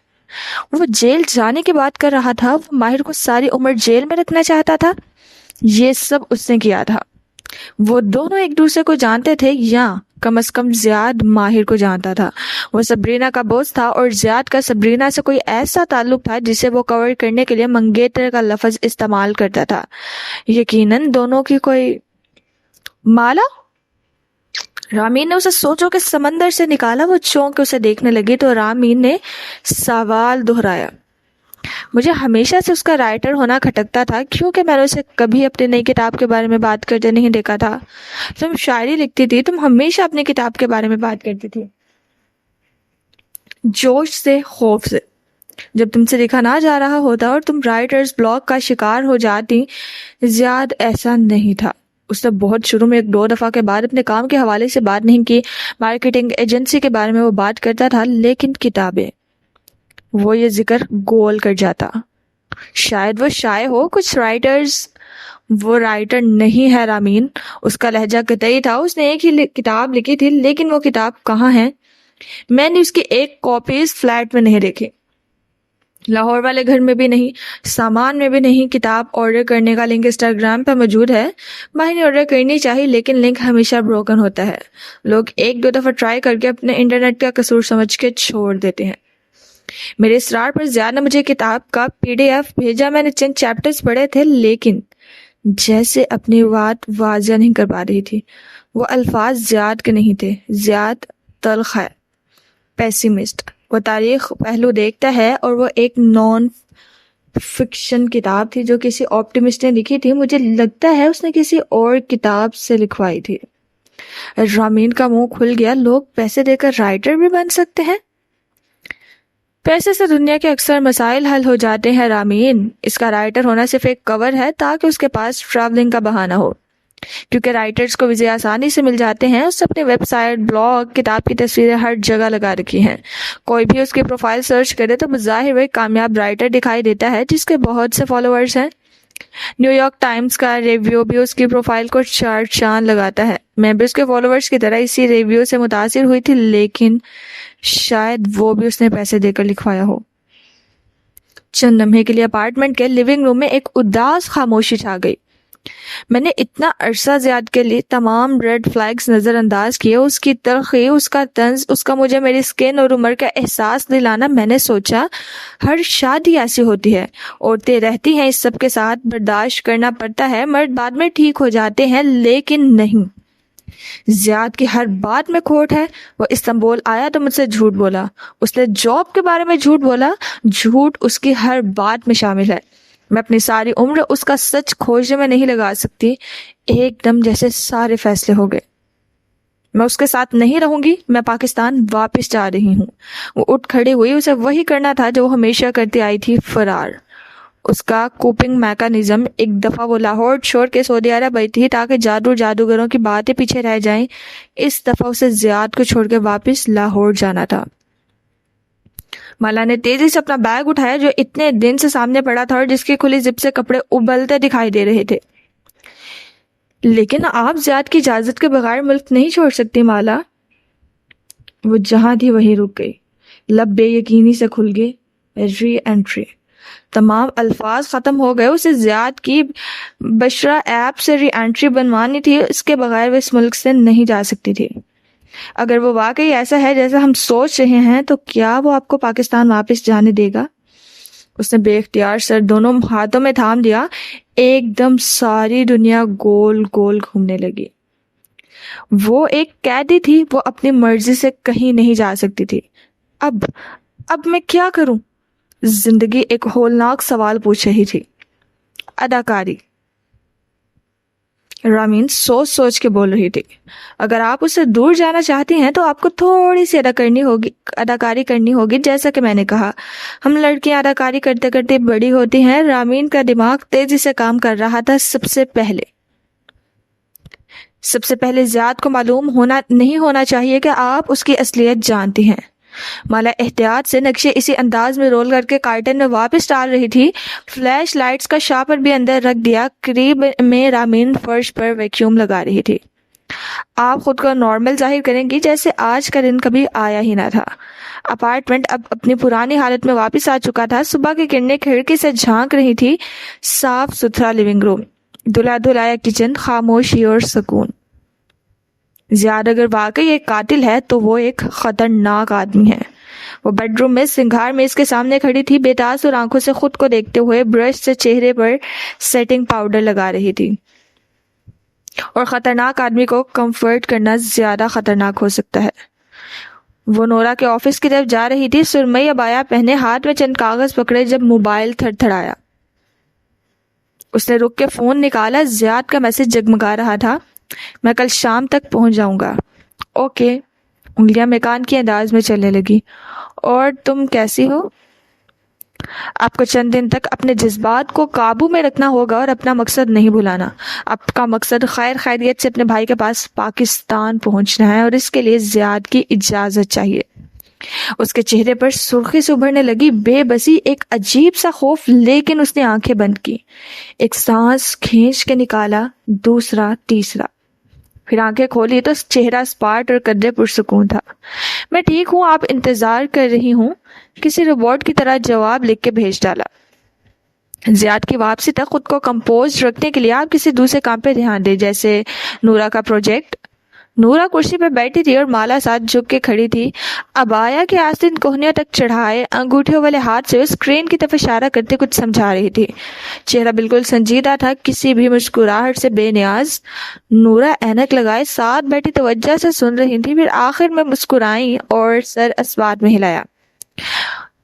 وہ جیل جانے کی بات کر رہا تھا. وہ ماہر کو ساری عمر جیل میں رکھنا چاہتا تھا. یہ سب اس نے کیا تھا. وہ دونوں ایک دوسرے کو جانتے تھے, یا کم از کم زیاد ماہر کو جانتا تھا. وہ سبرینا کا بوس تھا اور زیاد کا سبرینا سے کوئی ایسا تعلق تھا جسے وہ کور کرنے کے لیے منگیتر کا لفظ استعمال کرتا تھا. یقیناً دونوں کی کوئی مالا. رامین نے اسے سوچوں کے سمندر سے نکالا. وہ چونک کے اسے دیکھنے لگی تو رامین نے سوال دہرایا. مجھے ہمیشہ سے اس کا رائٹر ہونا کھٹکتا تھا, کیونکہ میں نے اسے کبھی اپنی نئی کتاب کے بارے میں بات کرتے نہیں دیکھا تھا. تم شاعری لکھتی تھی, تم ہمیشہ اپنی کتاب کے بارے میں بات کرتی تھی, جوش سے, خوف سے. جب تم سے لکھا نہ جا رہا ہوتا اور تم رائٹرز بلاک کا شکار ہو جاتی. زیاد ایسا نہیں تھا. اس نے بہت شروع میں 1-2 دفعہ کے بعد اپنے کام کے حوالے سے بات نہیں کی. مارکیٹنگ ایجنسی کے بارے میں وہ بات کرتا تھا, لیکن کتابیں, وہ یہ ذکر گول کر جاتا. شاید وہ شائع ہو. کچھ رائٹرز, وہ رائٹر نہیں ہے رامین. اس کا لہجہ قطعی تھا. اس نے ایک ہی کتاب لکھی تھی, لیکن وہ کتاب کہاں ہے؟ میں نے اس کی 1 کاپی فلیٹ میں نہیں دیکھی, لاہور والے گھر میں بھی نہیں, سامان میں بھی نہیں. کتاب آرڈر کرنے کا لنک انسٹاگرام پہ موجود ہے. ماہر نے آرڈر کرنی چاہیے, لیکن لنک ہمیشہ بروکن ہوتا ہے. لوگ 1-2 دفعہ ٹرائی کر کے اپنے انٹرنیٹ کا قصور سمجھ کے چھوڑ دیتے ہیں. میرے اصرار پر زیاد نے مجھے کتاب کا PDF بھیجا. میں نے چند چیپٹرز پڑھے تھے, لیکن جیسے اپنی بات واضح نہیں کر پا رہی تھی. وہ الفاظ زیاد کے نہیں تھے. زیاد تلخ ہے, پیسیمسٹ. وہ تاریخ پہلو دیکھتا ہے, اور وہ ایک نان فکشن کتاب تھی جو کسی آپٹیمسٹ نے لکھی تھی. مجھے لگتا ہے اس نے کسی اور کتاب سے لکھوائی تھی. رامین کا منہ کھل گیا. لوگ پیسے دے کر رائٹر بھی بن سکتے ہیں؟ پیسے سے دنیا کے اکثر مسائل حل ہو جاتے ہیں رامین. اس کا رائٹر ہونا صرف ایک کور ہے تاکہ اس کے پاس ٹریولنگ کا بہانہ ہو, کیونکہ رائٹرز کو ویزے آسانی سے مل جاتے ہیں. اس نے اپنی ویب سائٹ, بلاگ, کتاب کی تصویریں ہر جگہ لگا رکھی ہیں. کوئی بھی اس کی پروفائل سرچ کرے تو بظاہر وہ ایک کامیاب رائٹر دکھائی دیتا ہے جس کے بہت سے فالوورز ہیں. نیو یارک ٹائمز کا ریویو بھی اس کی پروفائل کو 4 چاند لگاتا ہے. میں بھی اس کے فالوورز کی طرح اسی ریویو سے متاثر ہوئی تھی, لیکن شاید وہ بھی اس نے پیسے دے کر لکھوایا ہو. چند لمحے کے لیے اپارٹمنٹ کے لیونگ روم میں ایک اداس خاموشی چھا گئی. میں نے اتنا عرصہ زیاد کے لیے تمام ریڈ فلیگز نظر انداز کیے. اس کی تلخی, اس کا طنز, اس کا مجھے میری سکن اور عمر کا احساس دلانا. میں نے سوچا ہر شادی ایسی ہوتی ہے, عورتیں رہتی ہیں اس سب کے ساتھ, برداشت کرنا پڑتا ہے, مرد بعد میں ٹھیک ہو جاتے ہیں. لیکن نہیں, زیاد کی ہر بات میں کھوٹ ہے. وہ استنبول آیا تو مجھ سے جھوٹ بولا. اس نے جاب کے بارے میں جھوٹ بولا. جھوٹ اس کی ہر بات میں شامل ہے. میں اپنی ساری عمر اس کا سچ کھوجنے میں نہیں لگا سکتی. ایک دم جیسے سارے فیصلے ہو گئے. میں اس کے ساتھ نہیں رہوں گی. میں پاکستان واپس جا رہی ہوں. وہ اٹھ کھڑی ہوئی. اسے وہی کرنا تھا جو وہ ہمیشہ کرتی آئی تھی, فرار. اس کا کوپنگ میکانزم، ایک دفعہ وہ لاہور چھوڑ کے سعودی عرب گئی تھی تاکہ جادوگروں کی باتیں پیچھے رہ جائیں، اس دفعہ اسے زیاد کو چھوڑ کے واپس لاہور جانا تھا۔ مالا نے تیزی سے اپنا بیگ اٹھایا جو اتنے دن سے سامنے پڑا تھا اور جس کی کھلی زپ سے کپڑے ابلتے دکھائی دے رہے تھے۔ لیکن آپ زیاد کی اجازت کے بغیر ملک نہیں چھوڑ سکتی مالا۔ وہ جہاں تھی وہیں رک گئی، لب بے یقینی سے کھل گئے۔ ری انٹری، تمام الفاظ ختم ہو گئے۔ اسے زیاد کی بشرا ایپ سے ری انٹری بنوانی تھی، اس کے بغیر وہ اس ملک سے نہیں جا سکتی تھی۔ اگر وہ واقعی ایسا ہے جیسا ہم سوچ رہے ہیں تو کیا وہ آپ کو پاکستان واپس جانے دے گا؟ اس نے بے اختیار سر دونوں ہاتھوں میں تھام دیا۔ ایک دم ساری دنیا گول گول گھومنے لگی۔ وہ ایک قیدی تھی، وہ اپنی مرضی سے کہیں نہیں جا سکتی تھی۔ اب میں کیا کروں؟ زندگی ایک ہولناک سوال پوچھ رہی تھی۔ اداکاری، رامین سوچ کے بول رہی تھی۔ اگر آپ اس سے دور جانا چاہتی ہیں تو آپ کو تھوڑی سی اداکاری کرنی ہوگی، جیسا کہ میں نے کہا۔ ہم لڑکیاں اداکاری کرتے کرتے بڑی ہوتی ہیں۔ رامین کا دماغ تیزی سے کام کر رہا تھا۔ سب سے پہلے زیاد کو معلوم نہیں ہونا چاہیے کہ آپ اس کی اصلیت جانتی ہیں۔ مالا احتیاط سے نقشے اسی انداز میں رول کر کے کارٹن میں واپس ڈال رہی تھی۔ فلیش لائٹس کا شاپر بھی اندر رکھ دیا۔ قریب میں رامین فرش پر ویکیوم لگا رہی تھی۔ آپ خود کو نارمل ظاہر کریں گی جیسے آج کا دن کبھی آیا ہی نہ تھا۔ اپارٹمنٹ اب اپنی پرانی حالت میں واپس آ چکا تھا۔ صبح کی کرنیں کھڑکی سے جھانک رہی تھی۔ صاف ستھرا لیونگ روم، دھلا دھلایا کچن، خاموشی اور سکون۔ زیاد اگر واقعی ایک قاتل ہے تو وہ ایک خطرناک آدمی ہے۔ وہ بیڈ روم میں سنگھار میز کے سامنے کھڑی تھی، بے تاثر آنکھوں سے خود کو دیکھتے ہوئے برش سے چہرے پر سیٹنگ پاؤڈر لگا رہی تھی۔ اور خطرناک آدمی کو کمفرٹ کرنا زیادہ خطرناک ہو سکتا ہے۔ وہ نورا کے آفس کی طرف جا رہی تھی، سرمئی عبایا پہنے، ہاتھ میں چند کاغذ پکڑے جب موبائل تھڑ تھڑایا۔ اس نے رک کے فون نکالا۔ زیاد کا میسج جگمگا رہا تھا۔ میں کل شام تک پہنچ جاؤں گا۔ اوکے۔ انگلیاں میکان کی انداز میں چلنے لگی۔ اور تم کیسی ہو؟ آپ کو چند دن تک اپنے جذبات کو قابو میں رکھنا ہوگا اور اپنا مقصد نہیں بھولانا۔ آپ کا مقصد خیر خیریت سے اپنے بھائی کے پاس پاکستان پہنچنا ہے اور اس کے لیے زیاد کی اجازت چاہیے۔ اس کے چہرے پر سرخی سے ابھرنے لگی، بے بسی، ایک عجیب سا خوف، لیکن اس نے آنکھیں بند کی، ایک سانس کھینچ کے نکالا، دوسرا، تیسرا، پھر آنکھیں کھولی تو چہرہ سپاٹ اور قدرے پرسکون تھا۔ میں ٹھیک ہوں، آپ انتظار کر رہی ہوں، کسی روبوٹ کی طرح جواب لکھ کے بھیج ڈالا۔ زیاد کی واپسی تک خود کو کمپوز رکھنے کے لیے آپ کسی دوسرے کام پہ دھیان دیں، جیسے نورا کا پروجیکٹ۔ نورا کرسی پہ بیٹھی تھی اور مالا ساتھ جھک کے کھڑی تھی، عبایا کے آستین کوہنیوں تک چڑھائے، انگوٹھیوں والے ہاتھ سے اسکرین کی طرف اشارہ کرتے کچھ سمجھا رہی تھی۔ چہرہ بالکل سنجیدہ تھا، کسی بھی مسکراہٹ سے بے نیاز۔ نورا اینک لگائے ساتھ بیٹھی توجہ سے سن رہی تھی، پھر آخر میں مسکرائیں اور سر اسبات میں ہلایا۔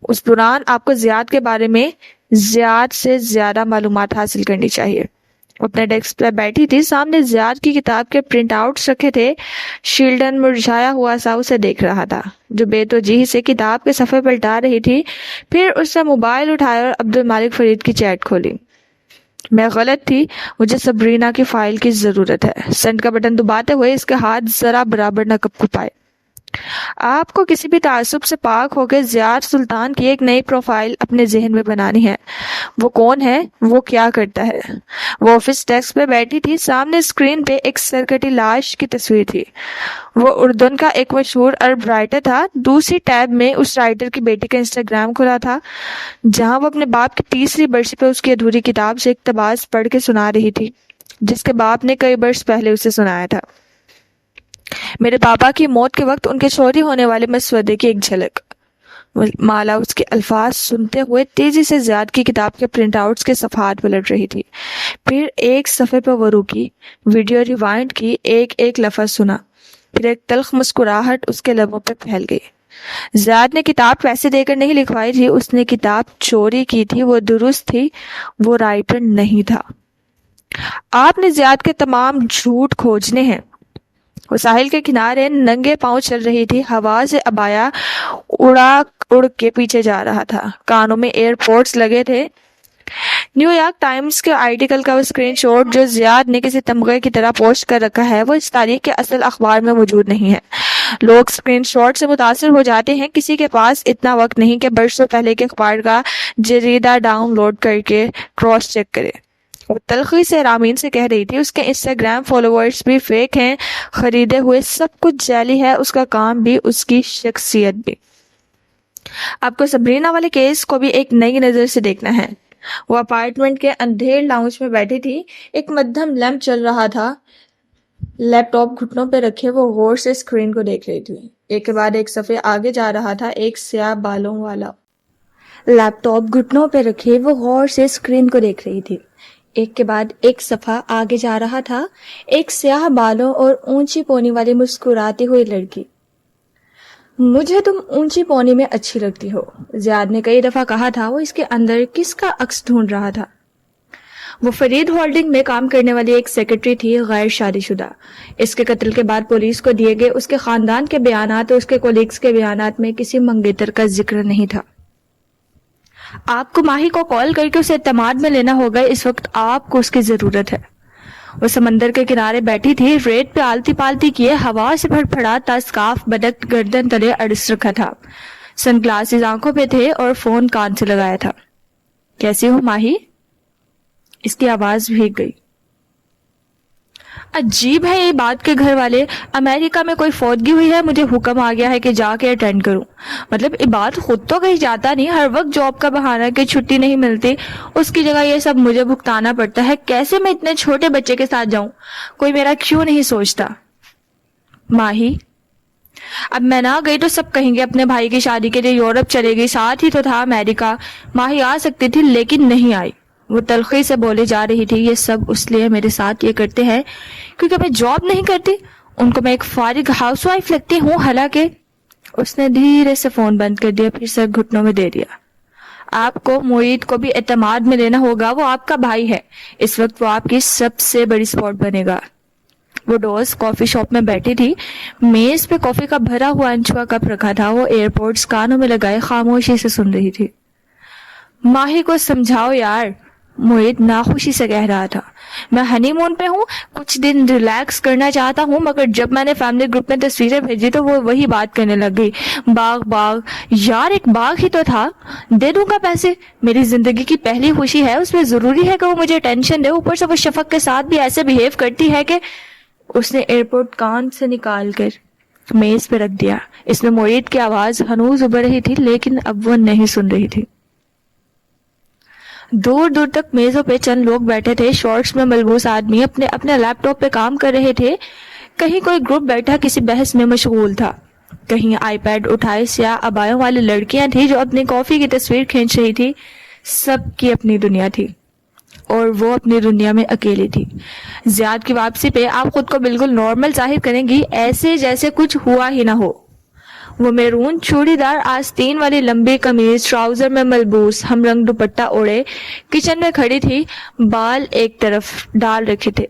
اس دوران آپ کو زیاد کے بارے میں زیاد سے زیادہ معلومات حاصل کرنی چاہیے۔ اپنے ڈیسک پہ بیٹھی تھی، سامنے زیاد کی کتاب کے پرنٹ آؤٹس رکھے تھے۔ شیلڈن مرجھایا ہوا سا اسے دیکھ رہا تھا، جو بے توجہی سے کتاب کے صفحے پلٹا رہی تھی۔ پھر اس نے موبائل اٹھایا اور عبد المالک فرید کی چیٹ کھولی۔ میں غلط تھی، مجھے سبرینا کی فائل کی ضرورت ہے۔ سینڈ کا بٹن دباتے ہوئے اس کے ہاتھ ذرا برابر نہ کپکپائے۔ آپ کو کسی بھی تعصب سے پاک ہو کے زیاد سلطان کی ایک نئی پروفائل اپنے ذہن میں بنانی ہے۔ وہ کون ہے؟ وہ کیا کرتا ہے؟ وہ آفس ڈیسک پہ بیٹھی تھی، سامنے اسکرین پہ ایک سرکٹی لاش کی تصویر تھی۔ وہ اردن کا ایک مشہور عرب رائٹر تھا۔ دوسری ٹیب میں اس رائٹر کی بیٹی کا انسٹاگرام کھلا تھا، جہاں وہ اپنے باپ کی تیسری برسی پہ اس کی ادھوری کتاب سے اقتباس پڑھ کے سنا رہی تھی، جس کے باپ نے کئی برس پہلے اسے سنایا تھا۔ میرے پاپا کی موت کے وقت ان کے چوری ہونے والے مسودے کی ایک جھلک۔ مالا اس کے الفاظ سنتے ہوئے تیزی سے زیاد کی کتاب کے پرنٹ آؤٹس کے صفحات پلٹ رہی تھی۔ پھر ایک صفحے پہ وہ رکی، ویڈیو ریوائنڈ کی، ایک ایک لفظ سنا، پھر ایک تلخ مسکراہٹ اس کے لبوں پہ پھیل گئی۔ زیاد نے کتاب پیسے دے کر نہیں لکھوائی تھی، اس نے کتاب چوری کی تھی۔ وہ درست تھی، وہ رائٹر نہیں تھا۔ آپ نے زیاد کے تمام جھوٹ کھوجنے ہیں۔ وہ ساحل کے کنارے ننگے پاؤں چل رہی تھی، ہوا سے عبایا اڑ کے پیچھے جا رہا تھا، کانوں میں ایئر پوڈز لگے تھے۔ نیو یارک ٹائمز کے آرٹیکل کا وہ اسکرین شاٹ جو زیاد نے کسی تمغے کی طرح پوسٹ کر رکھا ہے وہ اس تاریخ کے اصل اخبار میں موجود نہیں ہے۔ لوگ اسکرین شاٹ سے متاثر ہو جاتے ہیں، کسی کے پاس اتنا وقت نہیں کہ برسوں پہلے کے اخبار کا جریدہ ڈاؤن لوڈ کر کے کراس چیک کرے۔ وہ تلخی سے رامین سے کہہ رہی تھی، اس کے انسٹاگرام فالوورز بھی فیک ہیں، خریدے ہوئے سب کچھ جعلی ہے، اس کا کام بھی، اس کی شخصیت بھی۔ آپ کو سبرینا والے کیس کو بھی ایک نئی نظر سے دیکھنا ہے۔ وہ اپارٹمنٹ کے اندھیر لاؤنج میں بیٹھی تھی، ایک مدھم لیمپ چل رہا تھا، لیپ ٹاپ گھٹنوں پہ رکھے وہ غور سے اسکرین کو دیکھ رہی تھی۔ ایک کے بعد ایک صفحے آگے جا رہا تھا، ایک سیاہ بالوں والا لیپ ٹاپ گھٹنوں پہ رکھے وہ غور سے اسکرین کو دیکھ رہی تھی۔ ایک کے بعد ایک صفحہ آگے جا رہا تھا، ایک سیاہ بالوں اور اونچی پونی والی مسکراتی ہوئی لڑکی۔ مجھے تم اونچی پونی میں اچھی لگتی ہو، زیاد نے کئی دفعہ کہا تھا۔ وہ اس کے اندر کس کا عکس ڈھونڈ رہا تھا؟ وہ فرید ہولڈنگ میں کام کرنے والی ایک سیکرٹری تھی، غیر شادی شدہ۔ اس کے قتل کے بعد پولیس کو دیے گئے اس کے خاندان کے بیانات اور اس کے کولیگز کے بیانات میں کسی منگیتر کا ذکر نہیں تھا۔ آپ کو ماہی کو کال کر کے اسے اعتماد میں لینا ہوگا، اس وقت آپ کو اس کی ضرورت ہے۔ وہ سمندر کے کنارے بیٹھی تھی، ریت پہ آلتی پالتی کیے ہوا سے پھڑپھڑاتا اسکارف بدک گردن تلے اڑس رکھا تھا، سن گلاسز آنکھوں پہ تھے اور فون کان سے لگایا تھا۔ کیسی ہو ماہی؟ اس کی آواز بھیگ گئی۔ عجیب ہے یہ بات کہ گھر والے، امریکہ میں کوئی فوتگی ہوئی ہے، مجھے حکم آ گیا ہے کہ جا کے اٹینڈ کروں۔ مطلب عباد خود تو کہیں جاتا نہیں، ہر وقت جاب کا بہانہ کہ چھٹی نہیں ملتی، اس کی جگہ یہ سب مجھے بھگتانا پڑتا ہے۔ کیسے میں اتنے چھوٹے بچے کے ساتھ جاؤں؟ کوئی میرا کیوں نہیں سوچتا؟ ماہی، اب میں نہ گئی تو سب کہیں گے اپنے بھائی کی شادی کے لیے یورپ چلے گئی، ساتھ ہی تو تھا امریکہ۔ ماہی آ سکتی تھی لیکن نہیں آئی۔ وہ تلخی سے بولے جا رہی تھی، یہ سب اس لیے میرے ساتھ یہ کرتے ہیں کیونکہ میں جاب نہیں کرتی، ان کو میں ایک فارغ ہاؤس وائف لگتی ہوں۔ حالانکہ اس نے دھیرے سے فون بند کر دیا، پھر سر گھٹنوں میں دے دیا۔ آپ کو معید کو بھی اعتماد میں لینا ہوگا، وہ آپ کا بھائی ہے، اس وقت وہ آپ کی سب سے بڑی سپورٹ بنے گا۔ وہ ڈوز کافی شاپ میں بیٹھی تھی، میز پہ کافی کا بھرا ہوا انچوا کپ رکھا تھا، وہ ایئرپورٹس کانوں میں لگائے خاموشی سے سن رہی تھی۔ ماہی کو سمجھاؤ یار، معید ناخوشی سے کہہ رہا تھا۔ میں ہنی مون پہ ہوں، کچھ دن ریلیکس کرنا چاہتا ہوں، مگر جب میں نے فیملی گروپ میں تصویریں بھیجی تو وہ وہی بات کرنے لگ گئی۔ باغ یار، ایک باغ ہی تو تھا، دے دوں گا پیسے، میری زندگی کی پہلی خوشی ہے، اس میں ضروری ہے کہ وہ مجھے ٹینشن دے، اوپر سے وہ شفق کے ساتھ بھی ایسے بہیو کرتی ہے کہ… اس نے ایئرپورٹ کان سے نکال کر میز پہ رکھ دیا۔ اس میں معید کی آواز ہنوز ابھر رہی تھی لیکن اب وہ نہیں سن رہی تھی۔ دور دور تک میزوں پہ چند لوگ بیٹھے تھے، شارٹس میں ملبوس آدمی اپنے اپنے لیپ ٹاپ پہ کام کر رہے تھے، کہیں کوئی گروپ بیٹھا کسی بحث میں مشغول تھا، کہیں آئی پیڈ اٹھائے سیاہ عبایوں والی لڑکیاں تھیں جو اپنی کافی کی تصویر کھینچ رہی تھی۔ سب کی اپنی دنیا تھی اور وہ اپنی دنیا میں اکیلی تھی۔ زیاد کی واپسی پہ آپ خود کو بالکل نارمل ظاہر کریں گی، ایسے جیسے کچھ ہوا ہی نہ ہو۔ وہ میرون چوڑی دار آستین والی لمبی قمیض، ٹراؤزر میں ملبوس ہم رنگ دوپٹہ اوڑے کچن میں کھڑی تھی، بال ایک طرف ڈال رکھے تھے،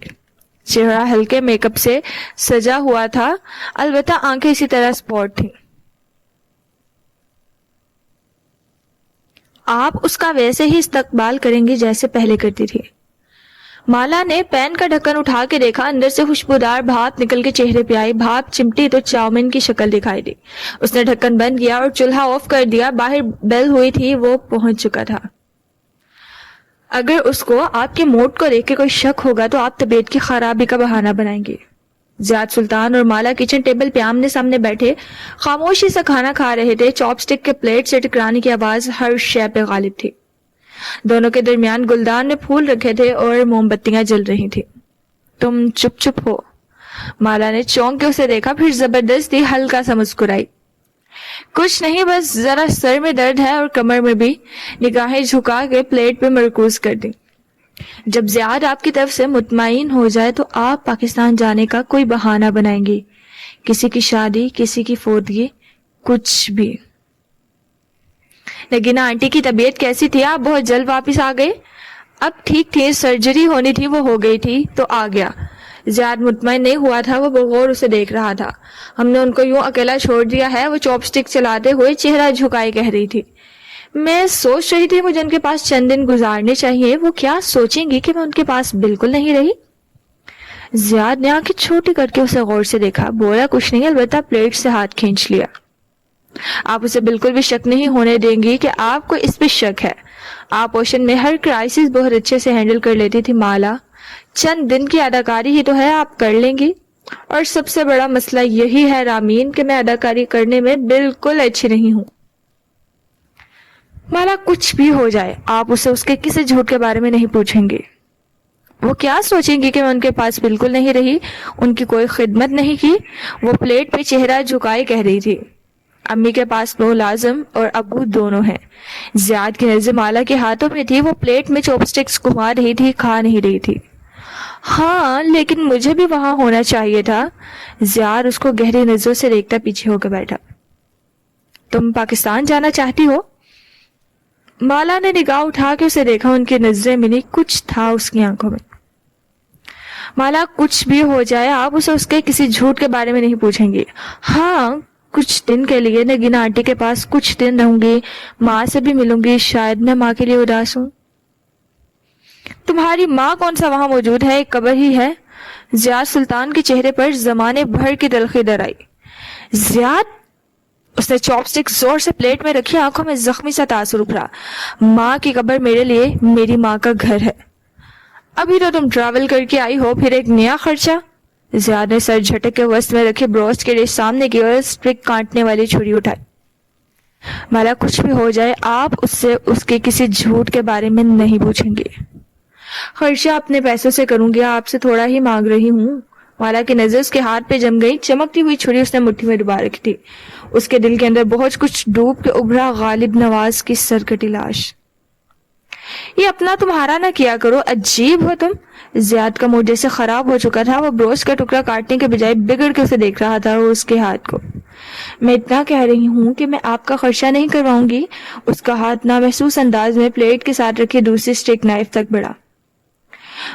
چہرہ ہلکے میک اپ سے سجا ہوا تھا، البتہ آنکھیں اسی طرح اسپاٹ تھیں۔ آپ اس کا ویسے ہی استقبال کریں گے جیسے پہلے کرتی تھی۔ مالا نے پین کا ڈھکن اٹھا کے دیکھا، اندر سے خوشبودار بھاپ نکل کے چہرے پہ آئی، بھاپ چمٹی تو چاؤمین کی شکل دکھائی دی۔ اس نے ڈھکن بند کیا اور چولہا آف کر دیا، باہر بیل ہوئی تھی، وہ پہنچ چکا تھا۔ اگر اس کو آپ کے موڈ کو دیکھ کے کوئی شک ہوگا تو آپ طبیعت کی خرابی کا بہانہ بنائیں گے۔ زیاد سلطان اور مالا کچن ٹیبل پہ آمنے سامنے بیٹھے خاموشی سے کھانا کھا رہے تھے، چاپ سٹک کے پلیٹ سے ٹکرانے کی آواز ہر شے پہ غالب تھی۔ دونوں کے درمیان گلدان میں پھول رکھے تھے اور موم بتیاں جل رہی تھی۔ تم چپ چپ ہو، مالا نے چونک کے اسے دیکھا، پھر زبردستی ہلکا سا مسکرائی۔ کچھ نہیں، بس ذرا سر میں درد ہے اور کمر میں بھی، نگاہیں جھکا کے پلیٹ پہ مرکوز کر دی۔ جب زیاد آپ کی طرف سے مطمئن ہو جائے تو آپ پاکستان جانے کا کوئی بہانہ بنائیں گی، کسی کی شادی، کسی کی فوتگی، کچھ بھی۔ نگینا آنٹی کی طبیعت کیسی تھی؟ آپ بہت جلد واپس آ گئے؟ اب ٹھیک تھی، سرجری ہونی تھی وہ ہو گئی تھی تو آ گیا۔ زیاد مطمئن نہیں ہوا تھا، وہ بغور اسے دیکھ رہا تھا۔ ہم نے ان کو یوں اکیلا چھوڑ دیا ہے، وہ چاپ سٹک چلاتے ہوئے چہرہ جھکائے کہہ رہی تھی۔ میں سوچ رہی تھی مجھے ان کے پاس چند دن گزارنے چاہیے، وہ کیا سوچیں گی کہ میں ان کے پاس بالکل نہیں رہی؟ زیاد نے آنکھیں چھوٹی کر کے اسے غور سے دیکھا، بولا کچھ نہیں، البتہ پلیٹ سے ہاتھ کھینچ لیا۔ آپ اسے بالکل بھی شک نہیں ہونے دیں گی کہ آپ کو اس پہ شک ہے۔ آپ اوشن میں ہر کرائسس بہت اچھے سے ہینڈل کر لیتی تھی مالا، چند دن کی اداکاری ہی تو ہے، آپ کر لیں گی۔ اور سب سے بڑا مسئلہ یہی ہے رامین کہ میں اداکاری کرنے میں بالکل اچھی نہیں ہوں۔ مالا کچھ بھی ہو جائے آپ اسے اس کے کسی جھوٹ کے بارے میں نہیں پوچھیں گے۔ وہ کیا سوچیں گی کہ میں ان کے پاس بالکل نہیں رہی، ان کی کوئی خدمت نہیں کی؟ وہ پلیٹ پہ چہرہ جھکائے کہہ رہی تھی، امی کے پاس تو لازم اور ابو دونوں ہیں۔ زیاد کی نظر مالا کے ہاتھوں میں تھی، وہ پلیٹ میں چوپ سٹکس گھما رہی تھی، کھا نہیں رہی تھی۔ ہاں لیکن مجھے بھی وہاں ہونا چاہیے تھا۔ زیاد اس کو گہری نظروں سے دیکھتا پیچھے ہو کے بیٹھا۔ تم پاکستان جانا چاہتی ہو؟ مالا نے نگاہ اٹھا کے اسے دیکھا، ان کی نظریں ملی، کچھ تھا اس کی آنکھوں میں۔ مالا کچھ بھی ہو جائے آپ اسے اس کے کسی جھوٹ کے بارے میں نہیں پوچھیں گی۔ ہاں کچھ دن کے لیے نگینا آنٹی کے پاس کچھ دن رہوں گی، ماں سے بھی ملوں گی، شاید میں ماں کے لیے اداس ہوں۔ تمہاری ماں کون سا وہاں موجود ہے، ایک قبر ہی ہے۔ زیاد سلطان کے چہرے پر زمانے بھر کی تلخی در آئی۔ زیاد، اس نے چاپ سٹک زور سے پلیٹ میں رکھی، آنکھوں میں زخمی سا تاثر ابھرا۔ ماں کی قبر میرے لیے میری ماں کا گھر ہے۔ ابھی تو تم ٹریول کر کے آئی ہو، پھر ایک نیا خرچہ۔ زیاد نے سر جھٹک کے وسط میں رکھے بروسٹ کے ڈش سامنے کی اور سٹک کاٹنے والی چھری اٹھائی۔ مالا کچھ بھی ہو جائے آپ اس سے اس کے کسی جھوٹ کے بارے میں نہیں پوچھیں گے۔ خرچہ اپنے پیسوں سے کروں گی، آپ سے تھوڑا ہی مانگ رہی ہوں۔ مالا کی نظر اس کے ہاتھ پہ جم گئی، چمکتی ہوئی چھری اس نے مٹھی میں ڈبا رکھی تھی۔ اس کے دل کے اندر بہت کچھ ڈوب کے ابھرا، غالب نواز کی سرکٹی لاش۔ یہ اپنا تمہارا نہ کیا کرو، عجیب ہو تم۔ زیاد کا موڈ جیسے خراب ہو چکا تھا، وہ بروس کا ٹکڑا کاٹنے کے بجائے بگڑ کے اسے دیکھ رہا تھا اور اس کے ہاتھ کو۔ میں اتنا کہہ رہی ہوں کہ میں آپ کا خرچہ نہیں کرواؤں گی۔ اس کا ہاتھ نامحسوس انداز میں پلیٹ کے ساتھ رکھی دوسری سٹک نائف تک بڑھا۔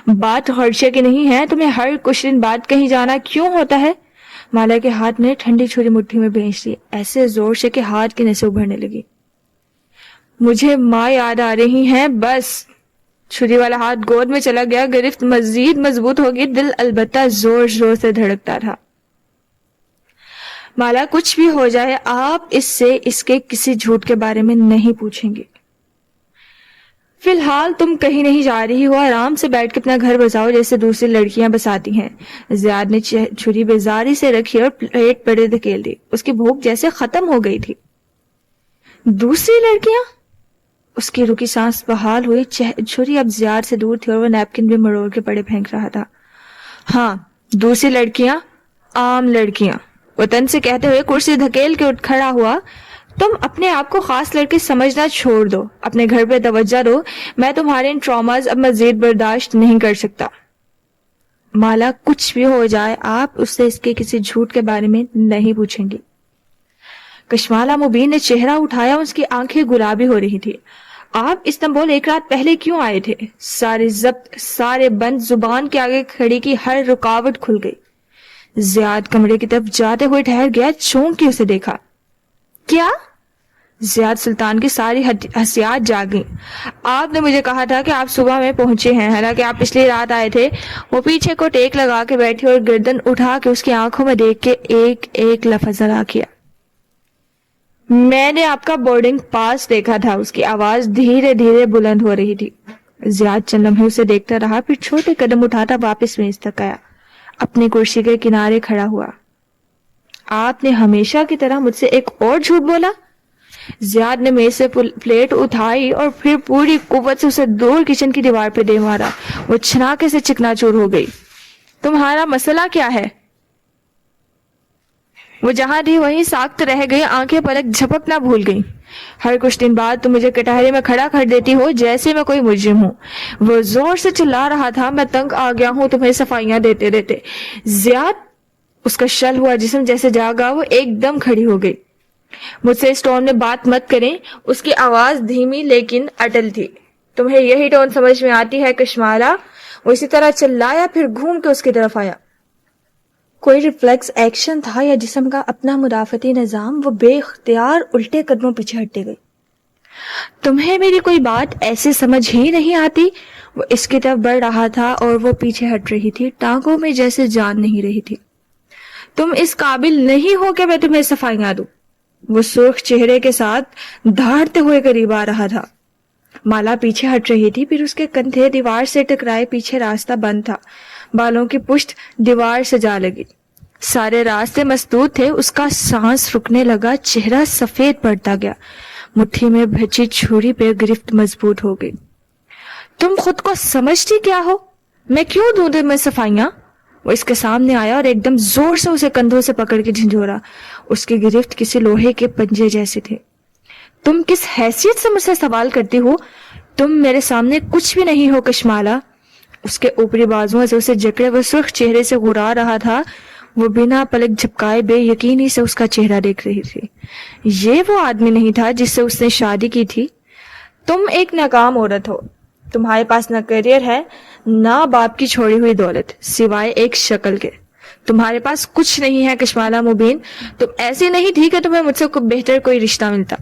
بات خرچے کی نہیں ہے، تمہیں ہر کچھ دن بعد کہیں جانا کیوں ہوتا ہے؟ مالا کے ہاتھ میں ٹھنڈی چھری مٹھی میں بھینچ لی، ایسے زور سے کہ ہاتھ کی نسیں ابھرنے لگی۔ مجھے ماں یاد آ رہی ہیں بس۔ چھری والا ہاتھ گود میں چلا گیا، گرفت مزید مضبوط ہوگی، دل البتہ زور زور سے دھڑکتا تھا۔ مالا کچھ بھی ہو جائے آپ اس سے اس کے کسی جھوٹ کے بارے میں نہیں پوچھیں گے۔ فی الحال تم کہیں نہیں جا رہی ہو، آرام سے بیٹھ کے اپنا گھر بساؤ جیسے دوسری لڑکیاں بساتی ہیں۔ زیاد نے چھری بیزاری سے رکھی اور پلیٹ پڑے دھکیل دی، اس کی بھوک جیسے ختم ہو گئی تھی۔ دوسری لڑکیاں؟ اس کی رکی سانس بحال ہوئی، چھری اب زیاد سے دور تھی اور وہ نیپکن بھی مروڑ کے پڑے پھینک رہا تھا۔ ہاں دوسری لڑکیاں، عام لڑکیاں۔ وطن سے کہتے ہوئے کرسی دھکیل کے اٹھ کھڑا ہوا۔ تم اپنے آپ کو خاص لڑکی سمجھنا چھوڑ دو، اپنے گھر پہ توجہ دو، میں تمہارے ان ٹراماز اب مزید برداشت نہیں کر سکتا۔ مالا کچھ بھی ہو جائے آپ اس سے اس کے کسی جھوٹ کے بارے میں نہیں پوچھیں گی۔ کشمالہ مبین نے چہرہ اٹھایا، اس کی آنکھیں گلابی ہو رہی تھی۔ آپ استنبول ایک رات پہلے کیوں آئے تھے؟ سارے ضبط، سارے بند، زبان کے آگے کھڑی کی ہر رکاوٹ کھل گئی۔ زیاد کمرے کی طرف جاتے ہوئے ٹھہر گیا، چونک کے اسے دیکھا۔ کیا؟ زیاد سلطان کی ساری حسیات جاگ گئیں۔ آپ نے مجھے کہا تھا کہ آپ صبح میں پہنچے ہیں، حالانکہ آپ پچھلی رات آئے تھے۔ وہ پیچھے کو ٹیک لگا کے بیٹھی اور گردن اٹھا کے اس کی آنکھوں میں دیکھ کے ایک ایک لفظ ادا کیا۔ میں نے آپ کا بورڈنگ پاس دیکھا تھا۔ اس کی آواز دھیرے دھیرے بلند ہو رہی تھی۔ زیاد چند لمحے اسے دیکھتا رہا، پھر چھوٹے قدم اٹھاتا واپس میز تک آیا، اپنی کرسی کے کنارے کھڑا ہوا۔ آپ نے ہمیشہ کی طرح مجھ سے ایک اور جھوٹ بولا؟ زیاد نے میز سے پلیٹ اٹھائی اور پھر پوری قوت سے اسے دور کچن کی دیوار پہ دے مارا۔ وہ چھناکے سے چکنا چور ہو گئی۔ تمہارا مسئلہ کیا ہے؟ وہ جہاں تھی وہیں ساکت رہ گئی، آنکھیں پلک جھپکنا بھول گئی۔ ہر کچھ دن بعد تم مجھے کٹہرے میں کھڑا کر دیتی ہو جیسے میں کوئی مجرم ہوں۔ وہ زور سے چلا رہا تھا، میں تنگ آ گیا ہوں تمہیں صفائیاں دیتے دیتے۔ زیاد، اس کا شل ہوا جسم جیسے جاگا، وہ ایک دم کھڑی ہو گئی۔ مجھ سے اس ٹون میں بات مت کریں۔ اس کی آواز دھیمی لیکن اٹل تھی۔ تمہیں یہی ٹون سمجھ میں آتی ہے کشمالہ؟ وہ اسی طرح چلایا، پھر گھوم کے اس کی طرف آیا۔ کوئی ریفلیکس ایکشن تھا یا جسم کا اپنا مدافعتی نظام؟ وہ بے اختیار الٹے قدموں پیچھے ہٹے گئی۔ تمہیں میری کوئی بات ایسے سمجھ ہی نہیں آتی؟ وہ اس کی طرف بڑھ رہا تھا اور وہ پیچھے ہٹ رہی تھی، ٹانگوں میں جیسے جان نہیں رہی تھی۔ تم اس قابل نہیں ہو کہ میں تمہیں صفائیاں دوں۔ وہ سرخ چہرے کے ساتھ دھاڑتے ہوئے قریب آ رہا تھا۔ مالا پیچھے ہٹ رہی تھی، پھر اس کے کندھے دیوار سے ٹکرائے، پیچھے راستہ بند تھا، بالوں کی پشت دیوار سے جا لگی، سارے راستے مسدود تھے۔ اس کا سانس رکنے لگا، چہرہ سفید پڑتا گیا، مٹھی میں بھچی چھری پہ گرفت مضبوط ہو گئی۔ تم خود کو سمجھتی کیا ہو؟ میں کیوں دوں تمہیں صفائیاں؟ وہ اس کے سامنے آیا اور ایک دم زور سے اسے کندھوں سے پکڑ کے جھنجھوڑا۔ اس کی گرفت کسی لوہے کے پنجے جیسے تھے۔ تم کس حیثیت سے مجھ سے سوال کرتی ہو؟ تم میرے سامنے کچھ بھی نہیں ہو کشمالا۔ اس کے اوپری بازوؤں سے اسے جکڑے وہ سرخ چہرے سے گھورا رہا تھا۔ وہ بنا پلک جھپکائے بے یقینی سے اس کا چہرہ دیکھ رہی تھی۔ یہ وہ آدمی نہیں تھا جس سے اس نے شادی کی تھی۔ تم ایک ناکام عورت ہو، تمہارے پاس نہ کیریئر ہے نہ باپ کی چھوڑی ہوئی دولت سوائے ایک شکل کے۔ تمہارے پاس کچھ نہیں ہے کشمالا مبین، تم ایسی نہیں تھی کہ تمہیں مجھ سے بہتر کوئی رشتہ ملتا۔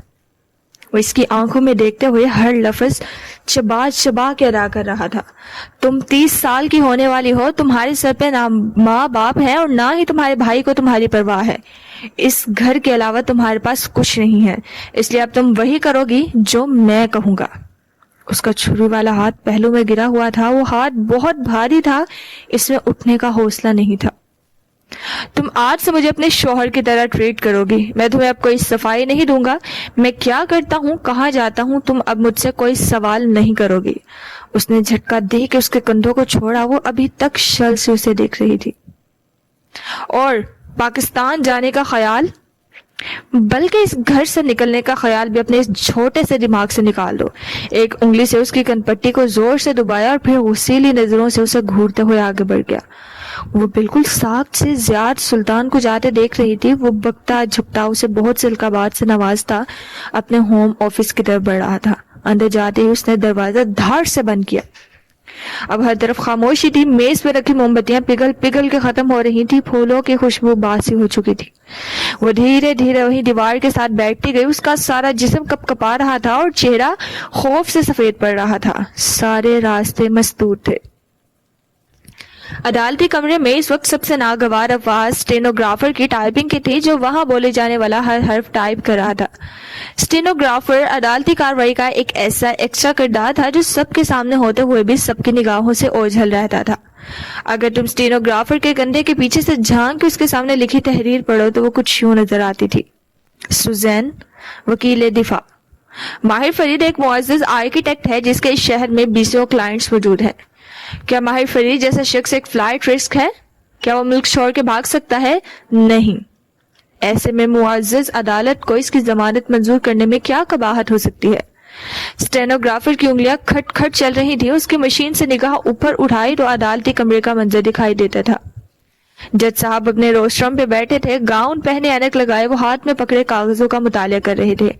وہ اس کی آنکھوں میں دیکھتے ہوئے ہر لفظ چبا چبا کے ادا کر رہا تھا۔ تم 30 سال کی ہونے والی ہو، تمہارے سر پہ نہ ماں باپ ہے اور نہ ہی تمہارے بھائی کو تمہاری پرواہ ہے۔ اس گھر کے علاوہ تمہارے پاس کچھ نہیں ہے، اس لیے اب تم وہی کرو گی جو میں کہوں گا۔ اس کا چھری والا ہاتھ پہلو میں گرا ہوا تھا، وہ ہاتھ بہت بھاری تھا، اس میں اٹھنے کا حوصلہ نہیں تھا۔ تم آج سے مجھے اپنے شوہر کی طرح ٹریٹ کرو گی، میں تمہیں اب کوئی صفائی نہیں دوں گا، میں کیا کرتا ہوں کہاں جاتا ہوں تم اب مجھ سے کوئی سوال نہیں کرو گی۔ اس نے جھٹکا دے کے اس کے کندھوں کو چھوڑا، وہ ابھی تک شل سے اسے دیکھ رہی تھی۔ اور پاکستان جانے کا خیال؟ بلکہ اس گھر سے نکلنے کا خیال بھی اپنے اس چھوٹے سے دماغ سے نکال دو۔ ایک انگلی سے اس کی کن پٹی کو زور سے دبایا اور پھر غصیلی نظروں سے اسے گھورتے ہوئے آگے بڑھ گیا۔ وہ بالکل ساکت سے زیاد سلطان کو جاتے دیکھ رہی تھی۔ وہ بکتا جھپتا اسے بہت سے القابات سے نوازتا اپنے ہوم آفس کی طرف بڑھ رہا تھا۔ اندر جاتے ہی اس نے دروازہ دھاڑ سے بند کیا۔ اب ہر طرف خاموشی تھی، میز پہ رکھی موم بتیاں پگھل پگھل کے ختم ہو رہی تھی، پھولوں کی خوشبو باسی ہو چکی تھی۔ وہ دھیرے دھیرے وہیں دیوار کے ساتھ بیٹھتی گئی، اس کا سارا جسم کپ کپا رہا تھا اور چہرہ خوف سے سفید پڑ رہا تھا، سارے راستے مسدود تھے۔ عدالتی کمرے میں اس وقت سب سے ناگوار آواز اسٹینوگرافر کی ٹائپنگ کی تھی، جو وہاں بولے جانے والا ہر حرف ٹائپ کر رہا تھا۔ اسٹینوگرافر عدالتی کارروائی کا ایک ایسا ایکسٹرا کردار تھا جو سب کے سامنے ہوتے ہوئے بھی سب کی نگاہوں سے اوجھل رہتا تھا۔ اگر تم اسٹینوگرافر کے کندھے کے پیچھے سے جھانک کے اس کے سامنے لکھی تحریر پڑھو تو وہ کچھ یوں نظر آتی تھی: سوزین، وکیل دفاع۔ ماہر فرید ایک معزز آرکیٹیکٹ ہے جس کے اس شہر میں 20 کلائنٹس موجود ہیں۔ کیا ماہر فرید جیسا شخص ایک فلائٹ رسک ہے؟ کیا وہ ملک چھوڑ کے بھاگ سکتا ہے؟ نہیں۔ ایسے میں معزز عدالت کو اس کی ضمانت منظور کرنے میں کیا قباحت ہو سکتی ہے؟ اسٹینوگرافر کی انگلیاں کھٹ کھٹ چل رہی تھی، اس کی مشین سے نگاہ اوپر اٹھائی تو عدالتی کمرے کا منظر دکھائی دیتا تھا۔ جج صاحب اپنے روسٹرم پہ بیٹھے تھے، گاؤن پہنے، اینک لگائے، وہ ہاتھ میں پکڑے کاغذوں کا مطالعہ کر رہے تھے۔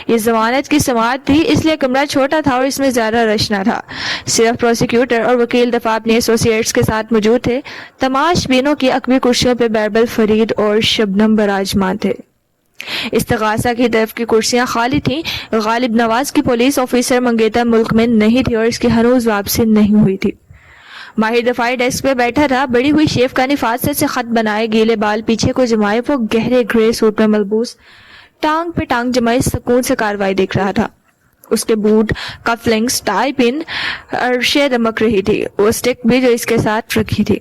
یہ ضمانت کی سماعت تھی، اس لیے کمرہ چھوٹا تھا اور اس میں زیادہ رش نہ تھا۔ صرف پروسیکیوٹر اور وکیل دفاع اپنے ایسوسیٹس کے ساتھ موجود تھے۔ تماش بینوں کی عقبی کرسیوں پہ بیربل فرید اور شبنم براجمان تھے۔ استغاثہ کی طرف کی کرسیاں خالی تھیں۔ غالب نواز کی پولیس آفیسر منگیتر ملک میں نہیں تھی اور اس کی ہنوز واپسی نہیں ہوئی تھی۔ ماہر دفاعی ڈیسک پہ بیٹھا تھا، بڑی ہوئی شیف کا نفاست سے خط بنائے، گیلے بال پیچھے کو جمائے، وہ گہرے گرے سوٹ میں ملبوس، ٹانگ پہ ٹانگ جمائے سکون سے کاروائی دیکھ رہا تھا۔ اس کے بوٹ، کف لنکس، ٹائی پن، عرشیں دمک رہی تھی، وہ سٹک بھی جو اس کے ساتھ رکھی تھی۔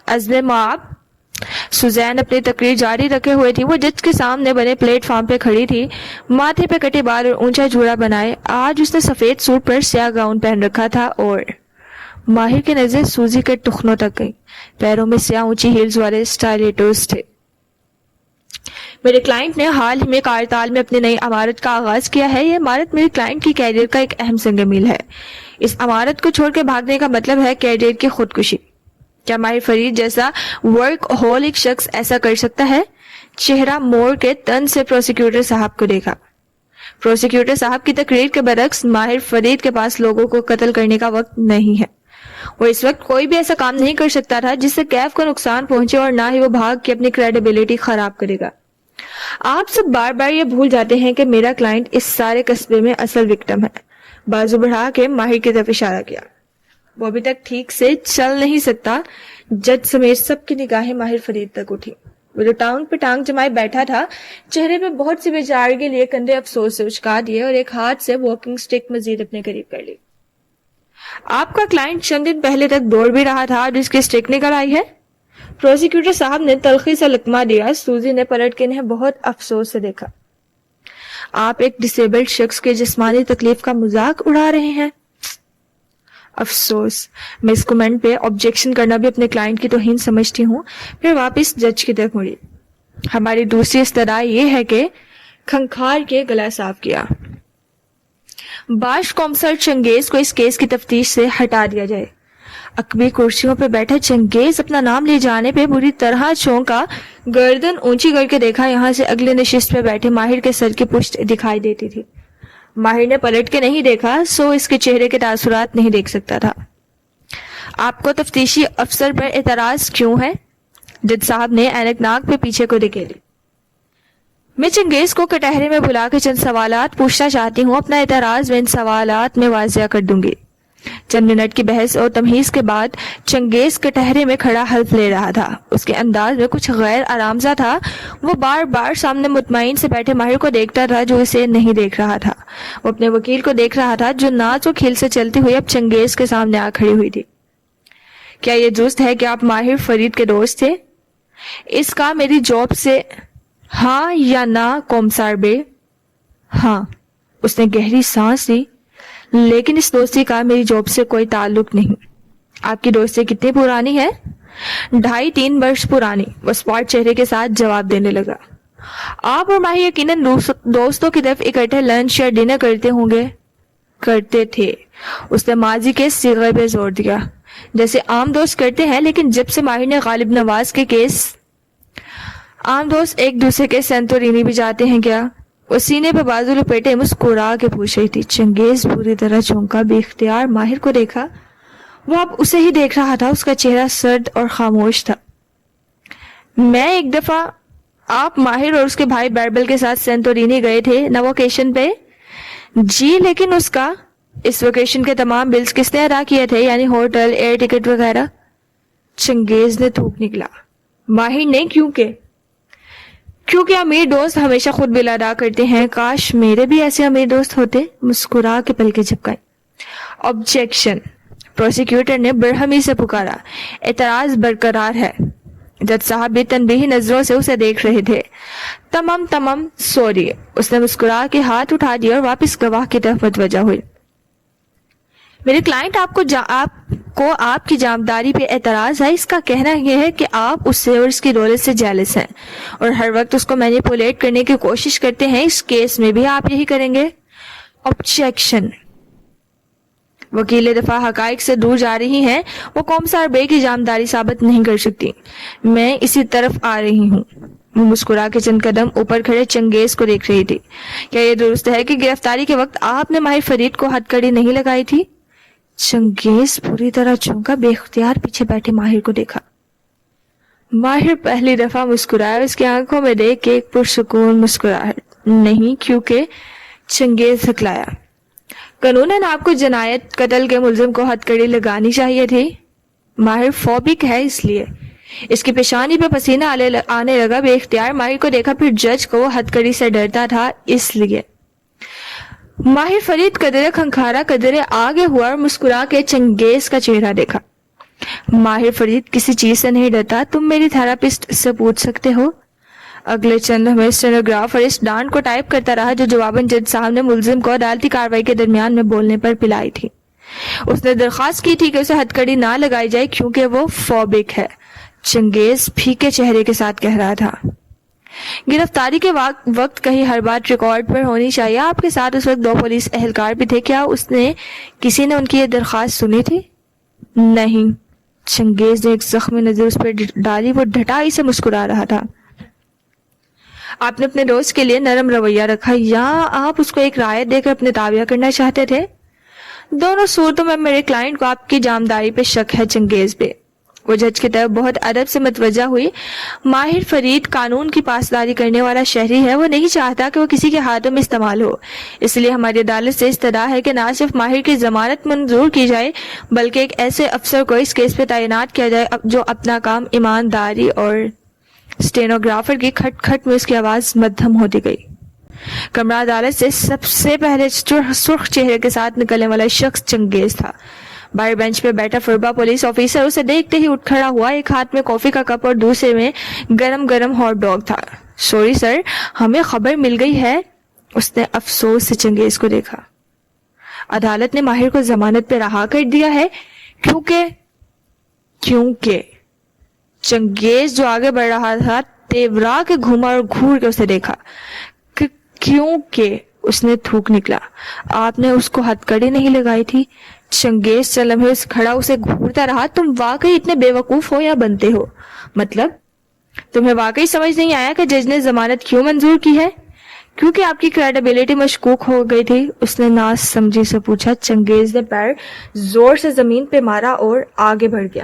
عزم معاب، سوزین اپنی تقریر جاری رکھے ہوئے تھی۔ وہ جج کے سامنے بنے پلیٹ فارم پہ کھڑی تھی، ماتھے پہ کٹے بال اور اونچا جوڑا بنائے۔ آج اس نے سفید سوٹ پر سیاہ گاؤن پہن رکھا تھا اور ماہر کی نظر سوزی کے ٹخنوں تک گئی۔ پیروں میں سیاہ اونچی ہیلز والے اسٹائلیٹوز تھے۔ میرے کلائنٹ نے حال ہی میں کارتال میں اپنی نئی عمارت کا آغاز کیا ہے۔ یہ عمارت میری کلائنٹ کی کیریئر کا ایک اہم سنگ میل ہے۔ اس عمارت کو چھوڑ کے بھاگنے کا مطلب ہے کیریئر کی خودکشی۔ کیا ماہر فرید جیسا ورک ہولک شخص ایسا کر سکتا ہے؟ چہرہ موڑ کے تن سے پروسیکیوٹر صاحب کو دیکھا۔ پروسیکیوٹر صاحب کی تقریر کے برعکس ماہر فرید کے پاس لوگوں کو قتل کرنے کا وقت نہیں ہے۔ وہ اس وقت کوئی بھی ایسا کام نہیں کر سکتا تھا جس سے کیف کو نقصان پہنچے، اور نہ ہی وہ بھاگ کے اپنی کریڈیبلٹی خراب کرے گا۔ آپ سب بار بار یہ بھول جاتے ہیں کہ میرا کلائنٹ اس سارے قصبے میں اصل وکٹم ہے. بازو بڑھا کے ماہر کی طرف اشارہ کیا. وہ ابھی تک ٹھیک سے چل نہیں سکتا. جج سمیت سب کی نگاہیں ماہر فرید تک اٹھی. وہ جو ٹانگ پہ ٹانگ جمائے بیٹھا تھا, چہرے پہ بہت سی بیچارگی لیے کندھے افسوس سے اچکا دیے اور ایک ہاتھ سے واکنگ سٹک مزید اپنے قریب کر لی. آپ کا کلائنٹ چند دن پہلے تک دوڑ بھی رہا تھا اور جس کی سٹک نکل آئی ہے. پروسیکیوٹر صاحب نے تلخی سے لقمہ دیا. سوزی نے پلٹ کے انہیں بہت افسوس سے دیکھا. آپ ایک ڈسیبلڈ شخص کے جسمانی تکلیف کا مذاق اڑا رہے ہیں. افسوس. میں اس کومنٹ پہ آبجیکشن کرنا بھی اپنے کلائنٹ کی توہین سمجھتی ہوں. پھر واپس جج کی طرف مڑی. ہماری دوسری استدعا یہ ہے کہ کھنکھار کے گلا صاف کیا. باش کامسر چنگیز کو اس کیس کی تفتیش سے ہٹا دیا جائے. عقبی کرسیوں پہ بیٹھا چنگیز اپنا نام لے جانے پہ بری طرح چونکا. گردن اونچی کر کے دیکھا. یہاں سے اگلے نشست پہ بیٹھے ماہر کے سر کی پشت دکھائی دیتی تھی. ماہر نے پلٹ کے نہیں دیکھا, سو اس کے چہرے کے تاثرات نہیں دیکھ سکتا تھا. آپ کو تفتیشی افسر پر اعتراض کیوں ہے؟ جج صاحب نے اینک ناک پہ پیچھے کو دھکیلی. میں چنگیز کو کٹہرے میں بلا کے چند سوالات پوچھنا چاہتی ہوں. اپنا اعتراض میں ان سوالات میں واضح کر دوں گی. چند منٹ کی بحث اور تمہیز کے بعد چنگیز کٹہرے میں کھڑا حلف لے رہا تھا. اس کے انداز میں کچھ غیر آرامزا تھا. وہ بار بار سامنے مطمئن سے بیٹھے ماہر کو دیکھتا تھا جو اسے نہیں دیکھ رہا تھا. وہ اپنے وکیل کو دیکھ رہا تھا جو ناچ و کھیل سے چلتی ہوئی اب چنگیز کے سامنے آ کھڑی ہوئی تھی. کیا یہ درست ہے کہ آپ ماہر فرید کے دوست تھے؟ اس کا میری جاب سے ہاں یا نہ کومسار بے؟ ہاں. اس نے گہری سانس لی. لیکن اس دوستی کا میری جاب سے کوئی تعلق نہیں. آپ کی دوستی کتنی پرانی ہے؟ 2.5-3 برس پرانی. وہ اسپاٹ چہرے کے ساتھ جواب دینے لگا. آپ اور ماہی یقیناً دوستوں کی طرف اکٹھے لنچ یا ڈنر کرتے ہوں گے؟ کرتے تھے. اس نے ماضی کے صیغے پہ زور دیا. جیسے عام دوست کرتے ہیں, لیکن جب سے ماہر نے غالب نواز کے کیس. عام دوست ایک دوسرے کے سینتورینی بھی جاتے ہیں کیا؟ وہ سینے پہ بازو لپیٹے مسکرا کے پوچھ رہی تھی. چنگیز بری طرح چونکا. بے اختیار ماہر کو دیکھا. وہ اب اسے ہی دیکھ رہا تھا. اس کا چہرہ سرد اور خاموش تھا. میں ایک دفعہ آپ ماہر اور اس کے بھائی بیربل کے ساتھ سینتورینی گئے تھے نا ویکیشن پہ؟ جی. لیکن اس ویکیشن کے تمام بلز کس نے ادا کیے تھے, یعنی ہوٹل, ایئر ٹکٹ وغیرہ؟ چنگیز نے تھوک نکلا. ماہر نے. کیونکہ امیر دوست ہمیشہ خود بل ادا کرتے ہیں. کاش میرے بھی ایسے امیر دوست ہوتے. مسکرا کے پلکیں جھپکائیں. آبجیکشن. پروسیکیوٹر نے برہمی سے پکارا. اعتراض برقرار ہے. جج صاحب بھی تنبیہی نظروں سے اسے دیکھ رہے تھے. تمام سوری. اس نے مسکرا کے ہاتھ اٹھا دیا اور واپس گواہ کی طرف متوجہ ہوئی. میرے کلائنٹ آپ کو آپ کی جانبداری پہ اعتراض ہے. اس کا کہنا یہ ہے کہ آپ اس سے اور اس کی دولت سے جیلس ہیں اور ہر وقت اس کو مینیپولیٹ کرنے کی کوشش کرتے ہیں. اس کیس میں بھی آپ یہی کریں گے؟ آبجیکشن. وکیل دفاع حقائق سے دور جا رہی ہیں. وہ کومسار بے کی جانبداری ثابت نہیں کر سکتی. میں اسی طرف آ رہی ہوں. وہ مسکرا کے چند قدم اوپر کھڑے چنگیز کو دیکھ رہی تھی. کیا یہ درست ہے کہ گرفتاری کے وقت آپ نے ماہر فرید کو ہتھکڑی نہیں لگائی تھی؟ چنگیز پوری طرح چونکا. بے اختیار پیچھے بیٹھے ماہر کو دیکھا. ماہر پہلی دفعہ مسکرایا. اس کی آنکھوں میں دیکھ کے ایک پرسکون مسکراہٹ. نہیں, کیونکہ چنگیز ہکلایا. قانوناً آپ کو جنایت قتل کے ملزم کو ہتھکڑی لگانی چاہیے تھی. ماہر فوبک ہے اس لیے. اس کی پیشانی پہ پسینہ آنے لگا. بے اختیار ماہر کو دیکھا. پھر جج کو ہتھکڑی سے ڈرتا تھا اس لیے. ماہر فرید قدرے کھنکھارا, قدرے آگے ہوا اور مسکرا کے چنگیز کا چہرہ دیکھا. ماہر فرید کسی چیز سے نہیں ڈرتا. تم میری تھراپسٹ سے پوچھ سکتے ہو. اگلے چند میں اسٹینوگرافر اس ڈانٹ کو ٹائپ کرتا رہا جو جواباً جج صاحب نے ملزم کو عدالتی کاروائی کے درمیان میں بولنے پر پلائی تھی. اس نے درخواست کی تھی کہ اسے ہتھکڑی نہ لگائی جائے کیونکہ وہ فوبک ہے. چنگیز پھیکے چہرے کے ساتھ کہہ رہا تھا. گرفتاری کے وقت کہیں ہر بات ریکارڈ پر ہونی چاہیے. آپ کے ساتھ اس وقت 2 پولیس اہلکار بھی تھے. کیا کسی نے ان کی یہ درخواست سنی تھی؟ نہیں. چنگیز نے ایک زخمی نظر اس پر ڈالی. وہ ڈھٹائی سے مسکرا رہا تھا. آپ نے اپنے دوست کے لیے نرم رویہ رکھا یا آپ اس کو ایک رعایت دے کر اپنے تابع کرنا چاہتے تھے؟ دونوں صورتوں میں میرے کلائنٹ کو آپ کی جانبداری پہ شک ہے چنگیز بے. وہ جج کی طرف بہت ادب سے متوجہ ہوئی. ماہر فرید قانون کی پاسداری کرنے والا شہری ہے. وہ نہیں چاہتا کہ وہ کسی کے ہاتھوں میں استعمال ہو. اس لیے ہماری عدالت سے استدعا ہے کہ نہ صرف ماہر کی ضمانت منظور کی جائے بلکہ ایک ایسے افسر کو اس کیس پہ تعینات کیا جائے جو اپنا کام ایمانداری اور اسٹینوگرافر کی کھٹ کھٹ میں اس کی آواز مدھم ہوتی گئی. کمرہ عدالت سے سب سے پہلے سرخ چہرے کے ساتھ نکلنے والا شخص چنگیز تھا. باہر بینچ پہ بیٹھا فربا پولیس آفیسر اسے دیکھتے ہی اٹھ کھڑا ہوا. ایک ہاتھ میں کافی کا کپ اور دوسرے میں گرم گرم ہاٹ ڈاگ تھا. سوری سر، ہمیں خبر مل گئی ہے. اس نے افسوس سے چنگیز کو دیکھا. عدالت نے ماہر کو ضمانت پہ رہا کر دیا ہے کیونکہ چنگیز جو آگے بڑھ رہا تھا تیورا کے گھوما اور گھور کے اسے دیکھا. کیونکہ اس نے تھوک نکلا. آپ نے اس کو ہتھ کڑی نہیں لگائی تھی. چنگیز چند لمحے کھڑا اسے گھورتا رہا. تم واقعی اتنے بے وقوف ہو یا بنتے ہو؟ مطلب تمہیں واقعی سمجھ نہیں آیا کہ جج نے ضمانت کیوں منظور کی ہے؟ کیونکہ آپ کی کریڈیبلٹی مشکوک ہو گئی تھی. اس نے ناز سمجھی سے پوچھا. چنگیز نے پیر زور سے زمین پہ مارا اور آگے بڑھ گیا.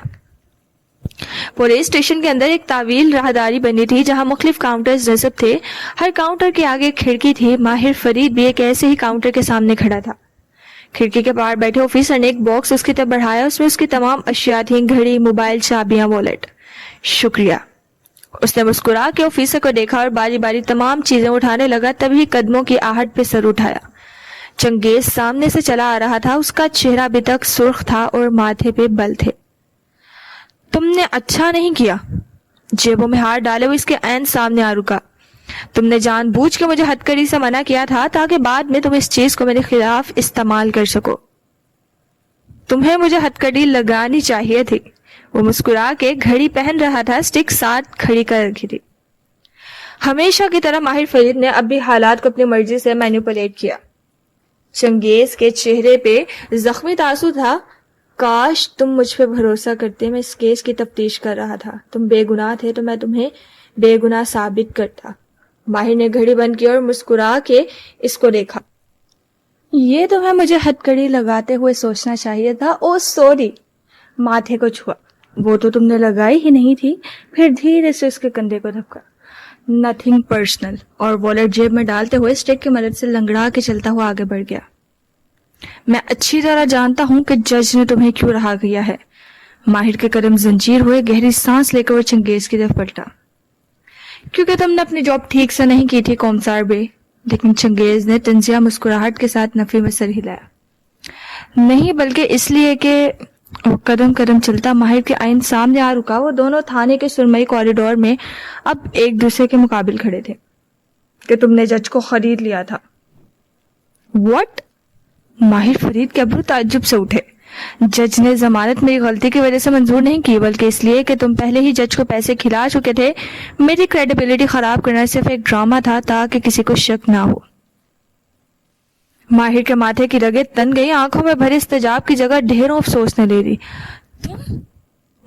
پولیس اسٹیشن کے اندر ایک طویل راہداری بنی تھی جہاں مختلف کاؤنٹرز نصب تھے. ہر کاؤنٹر کے آگے ایک کھڑکی تھی. ماہر فرید بھی ایک ایسے ہی کاؤنٹر کے سامنے کھڑا تھا. کھڑکی کے باہر بیٹھے آفیسر نے ایک باکس اس کی طرف بڑھایا. اس میں اس کی تمام اشیاء تھیں: گھڑی، موبائل، چابیاں، والیٹ. شکریہ. اس نے مسکرا کے آفیسر کو دیکھا اور باری باری تمام چیزیں اٹھانے لگا. تبھی قدموں کی آہٹ پہ سر اٹھایا. چنگیز سامنے سے چلا آ رہا تھا. اس کا چہرہ ابھی تک سرخ تھا اور ماتھے پہ بل تھے. تم نے اچھا نہیں کیا. جیبوں میں ہاتھ ڈالے وہ اس کے عین سامنے آ رکا. تم نے جان بوجھ کے مجھے ہتھ کڑی سے منع کیا تھا تاکہ بعد میں تم اس چیز کو میرے خلاف استعمال کر سکو. تمہیں مجھے ہتھ کڑی لگانی چاہیے تھی. وہ مسکرا کے گھڑی پہن رہا تھا. سٹک ساتھ کھڑی کر رکھی تھی. ہمیشہ کی طرح ماہر فرید نے اب بھی حالات کو اپنی مرضی سے مینیپولیٹ کیا. چنگیز کے چہرے پہ زخمی تاثر تھا. کاش تم مجھ پہ بھروسہ کرتے. میں اس کیس کی تفتیش کر رہا تھا. تم بے گناہ تھے تو میں تمہیں بے گناہ ثابت کرتا. ماہر نے گھڑی بند کی اور مسکرا کے اس کو دیکھا. یہ تمہیں مجھے ہتھ کڑی لگاتے ہوئے سوچنا چاہیے تھا. او سوری. ماتھے کو چھوا. وہ تو تم نے لگائی ہی نہیں تھی. پھر دھیرے سے اس کے کندھے کو دھکا. Nothing personal. اور والیٹ جیب میں ڈالتے ہوئے اسٹک کی مدد سے لنگڑا کے چلتا ہوا آگے بڑھ گیا. میں اچھی طرح جانتا ہوں کہ جج نے تمہیں کیوں رہا کیا ہے. ماہر کے قدم زنجیر ہوئے. گہری سانس لے کر وہ چنگیز کی طرف پلٹا. کیونکہ تم نے اپنی جاب ٹھیک سے نہیں کی تھی قومسار بے. لیکن چنگیز نے تنزیہ مسکراہٹ کے ساتھ نفی میں سر ہلایا. نہیں، بلکہ اس لیے کہ وہ قدم قدم چلتا ماہر کے عین سامنے آ رکا. وہ دونوں تھانے کے سرمئی کوریڈور میں اب ایک دوسرے کے مقابل کھڑے تھے. کہ تم نے جج کو خرید لیا تھا. واٹ؟ ماہر فرید کے ابرو تعجب سے اٹھے. جج نے ضمانت میری غلطی کی وجہ سے منظور نہیں کی بلکہ اس لیے کہ تم پہلے ہی جج کو پیسے کھلا چکے تھے. میری کریڈیبلٹی خراب کرنا صرف ایک ڈرامہ تھا تاکہ کسی کو شک نہ ہو. ماہر کے ماتھے کی رگیں تن گئی. آنکھوں میں بھرے استجاب کی جگہ ڈھیروں افسوس نے لے لی.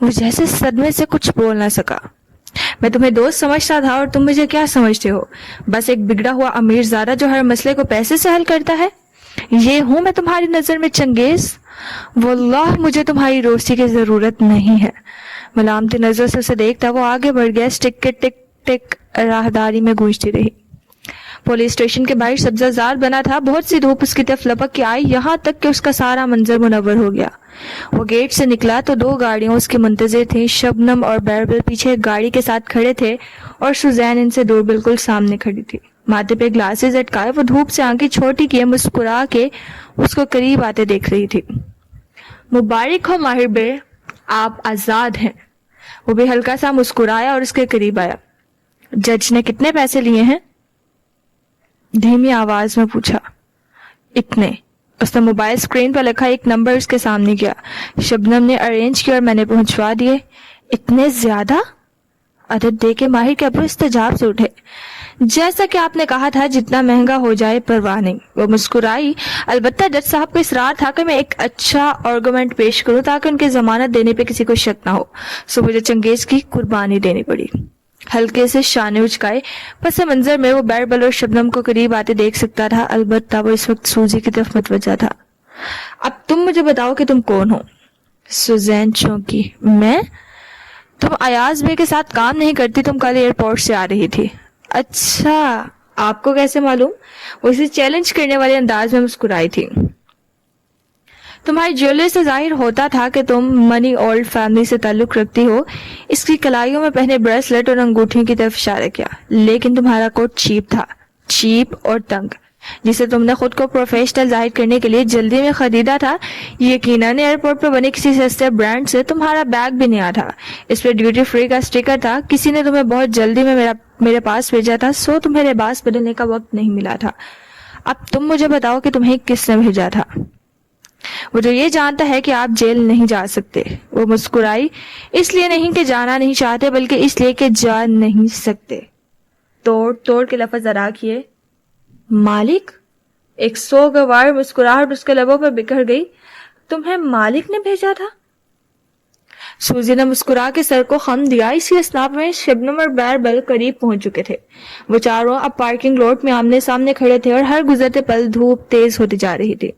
وہ جیسے صدمے سے کچھ بول نہ سکا. میں تمہیں دوست سمجھتا تھا اور تم مجھے کیا سمجھتے ہو؟ بس ایک بگڑا ہوا امیر زادہ جو ہر مسئلے کو پیسے سے حل کرتا ہے. یہ ہوں میں تمہاری نظر میں چنگیز. واللہ مجھے تمہاری روشنی کی ضرورت نہیں ہے. ملامتی نظر سے اسے دیکھتا وہ آگے بڑھ گیا. سٹک کے ٹک ٹک راہداری میں گونجتی رہی. پولیس اسٹیشن کے باہر سبزہ زار بنا تھا. بہت سی دھوپ اس کی طرف لپک کے آئی یہاں تک کہ اس کا سارا منظر منور ہو گیا. وہ گیٹ سے نکلا تو دو گاڑیاں اس کے منتظر تھیں. شبنم اور بیربل پیچھے ایک گاڑی کے ساتھ کھڑے تھے اور سوزین ان سے دور بالکل سامنے کھڑی تھی. ماتھے پہ گلاسز اٹکائے وہ دھوپ سے آنکھیں چھوٹی کیے مسکرا کے اس کو قریب آتے دیکھ رہی تھی. مبارک ہو ماہر بے، آپ آزاد ہیں. وہ بھی ہلکا سا مسکرایا اور اس کے قریب آیا. جج نے کتنے پیسے لیے ہیں؟ دھیمی آواز میں پوچھا. اتنے. اس نے موبائل اسکرین پر لکھا ایک نمبر اس کے سامنے کیا. شبنم نے ارینج کیا اور میں نے پہنچوا دیے. اتنے زیادہ؟ عدد دے کے ماہر کے ابرو استجاب سے اٹھے. جیسا کہ آپ نے کہا تھا جتنا مہنگا ہو جائے پرواہ نہیں. وہ مسکرائی. البتہ جج صاحب کو اصرار تھا کہ میں ایک اچھا آرگومنٹ پیش کروں تاکہ ان کی ضمانت دینے پہ کسی کو شک نہ ہو. سو مجھے چنگیز کی قربانی دینی پڑی. ہلکے سے شانے اچکائے. پس منظر میں وہ بیربل اور شبنم کو قریب آتے دیکھ سکتا تھا. البتہ وہ اس وقت سوزی کی طرف متوجہ تھا. اب تم مجھے بتاؤ کہ تم کون ہو؟ سوزین چونکی. میں؟ تم ایاز بے کے ساتھ کام نہیں کرتی، تم کل ایئرپورٹ سے آ رہی تھی۔ اچھا، آپ کو کیسے معلوم؟ وہ اسے چیلنج کرنے والے انداز میں مسکرائی تھی۔ تمہاری جیولری سے ظاہر ہوتا تھا کہ تم منی اولڈ فیملی سے تعلق رکھتی ہو۔ اس کی کلائیوں میں پہنے بریسلٹ اور انگوٹھیوں کی طرف اشارہ کیا۔ لیکن تمہارا کوٹ چیپ تھا، چیپ اور تنگ، جسے تم نے خود کو پروفیشنل ظاہر کرنے کے لیے جلدی میں خریدا تھا۔ یقیناً ایئرپورٹ پر بنے کسی سستے برانڈ سے تمہارا بیگ بھی نیا تھا، اس پہ ڈیوٹی فری کا اسٹیکر تھا۔ کسی نے تمہیں بہت جلدی میں میرے پاس بھیجا تھا، سو تمہیں لباس بدلنے کا وقت نہیں ملا تھا۔ اب تم مجھے بتاؤ کہ تمہیں کس نے بھیجا تھا؟ وہ جو یہ جانتا ہے کہ آپ جیل نہیں جا سکتے۔ وہ مسکرائی، اس لیے نہیں کہ جانا نہیں چاہتے، بلکہ اس لیے کہ جا نہیں سکتے۔ توڑ توڑ کے لفظ ادا کیے۔ مالک؟ ایک سوگوار مسکراہٹ اس کے لبوں پر بکھر گئی۔ تمہیں مالک نے بھیجا تھا؟ سوزی نے مسکرا کے سر کو خم دیا۔ اسی اسناپ میں شبنم اور بیربل قریب پہنچ چکے تھے۔ وہ چاروں اب پارکنگ لاٹ میں آمنے سامنے کھڑے تھے اور ہر گزرتے پل دھوپ تیز ہوتی جا رہی تھی۔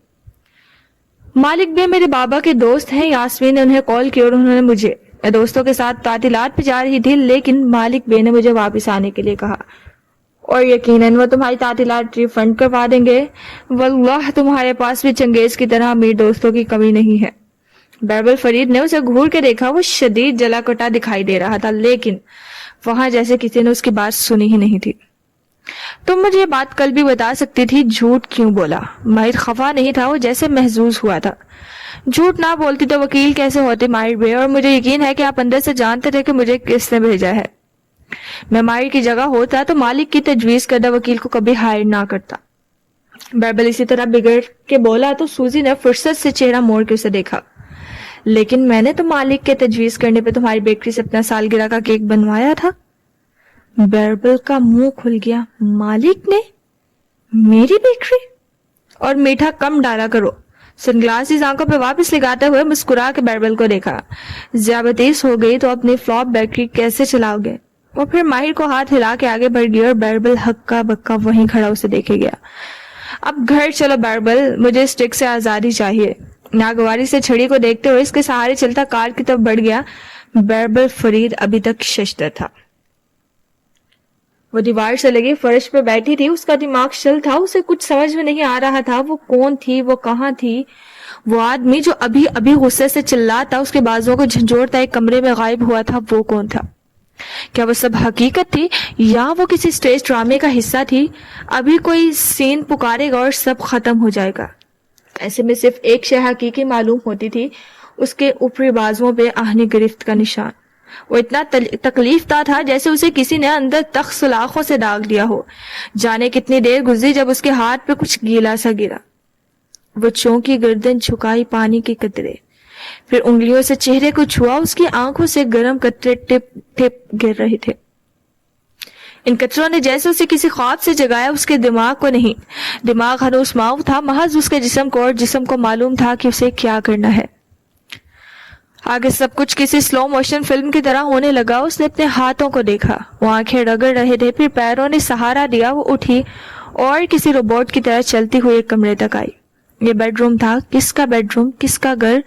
مالک بے میرے بابا کے دوست ہیں، یاسمین نے انہیں کال کی اور انہوں نے مجھے، میں دوستوں کے ساتھ تعطیلات پہ جا رہی تھی، لیکن مالک بے نے مجھے واپس آنے کے لیے کہا، اور یقیناً وہ تمہاری تعطیلات ریفنڈ کروا دیں گے۔ واللہ تمہارے پاس بھی چنگیز کی طرح امیر دوستوں کی کمی نہیں ہے۔ بیربل فرید نے اسے گھور کے دیکھا۔ وہ شدید جلا کٹا دکھائی دے رہا تھا، لیکن وہاں جیسے کسی نے اس کی بات سنی ہی نہیں تھی۔ تم مجھے یہ بات کل بھی بتا سکتی تھی، جھوٹ کیوں بولا؟ ماہر خفا نہیں تھا، وہ جیسے محظوظ ہوا تھا۔ جھوٹ نہ بولتی تو وکیل کیسے ہوتے ماہر بے، اور مجھے یقین ہے کہ آپ اندر سے جانتے تھے کہ مجھے کس نے بھیجا ہے۔ میں ماہر کی جگہ ہوتا تو مالک کی تجویز کردہ وکیل کو کبھی ہائر نہ کرتا۔ بیربل اسی طرح بگڑ کے بولا تو سوزی نے فرصت سے چہرہ موڑ کے اسے دیکھا۔ لیکن میں نے تو مالک کے تجویز کرنے پہ تمہاری بیکری سے اپنا سالگرہ کا کیک بنوایا تھا۔ بیربل کا منہ کھل گیا۔ مالک نے؟ میری بیکری؟ اور میٹھا کم ڈالا کرو۔ سن گلاسز آنکھوں پہ واپس لگاتے ہوئے مسکرا کے بیربل کو دیکھا۔ ذیابطیس ہو گئی تو اپنی فلاپ بیکری کیسے چلاؤ گے؟ اور پھر ماہر کو ہاتھ ہلا کے آگے بڑھ گیا اور بیربل ہکا بکا وہیں کھڑا اسے دیکھے گیا۔ اب گھر چلو بیربل، مجھے اسٹک سے آزادی چاہیے۔ ناگواری سے چھڑی کو دیکھتے ہوئے اس کے سہارے چلتا کار کی طرف بڑھ گیا۔ بیربل فرید ابھی تک ششدر تھا۔ وہ دیوار سے لگی فرش پہ بیٹھی تھی، اس کا دماغ شل تھا، اسے کچھ سمجھ میں نہیں آ رہا تھا۔ وہ کون تھی؟ وہ کہاں تھی؟ وہ آدمی جو ابھی ابھی غصے سے چلاتا، اس کے بازوؤں کو جھنجھوڑتا ایک کمرے میں غائب ہوا تھا، وہ کون تھا؟ کیا وہ سب حقیقت تھی یا وہ کسی سٹیج ڈرامے کا حصہ تھی؟ ابھی کوئی سین پکارے گا اور سب ختم ہو جائے گا۔ ایسے میں صرف ایک شے حقیقی معلوم ہوتی تھی، اس کے اوپری بازوؤں پہ آہنی گرفت کا نشان۔ وہ اتنا تکلیف دہ تھا جیسے اسے کسی نے اندر تخت سلاخوں سے داغ دیا ہو۔ جانے کتنی دیر گزری جب اس کے ہاتھ پہ کچھ گیلا سا گرا۔ وہ چونکی گردن جھکائی، پانی کے قطرے، پھر انگلیوں سے چہرے کو چھوا، اس کی آنکھوں سے گرم قطرے ٹپ ٹپ گر رہے تھے۔ ان قطروں نے جیسے اسے کسی خواب سے جگایا، اس کے دماغ کو نہیں۔ دماغ ہنوز معاف تھا، محض اس کے جسم کو، اور جسم کو معلوم تھا کہ اسے کیا کرنا ہے۔ آگے سب کچھ کسی سلو موشن فلم کی طرح ہونے لگا۔ اس نے اپنے ہاتھوں کو دیکھا، وہ آنکھیں رگڑ رہے تھے، پھر پیروں نے سہارا دیا، وہ اٹھی اور کسی روبوٹ کی طرح چلتی ہوئی ایک کمرے تک آئی۔ یہ بیڈ روم تھا۔ کس کا بیڈ روم؟ کس کا گھر؟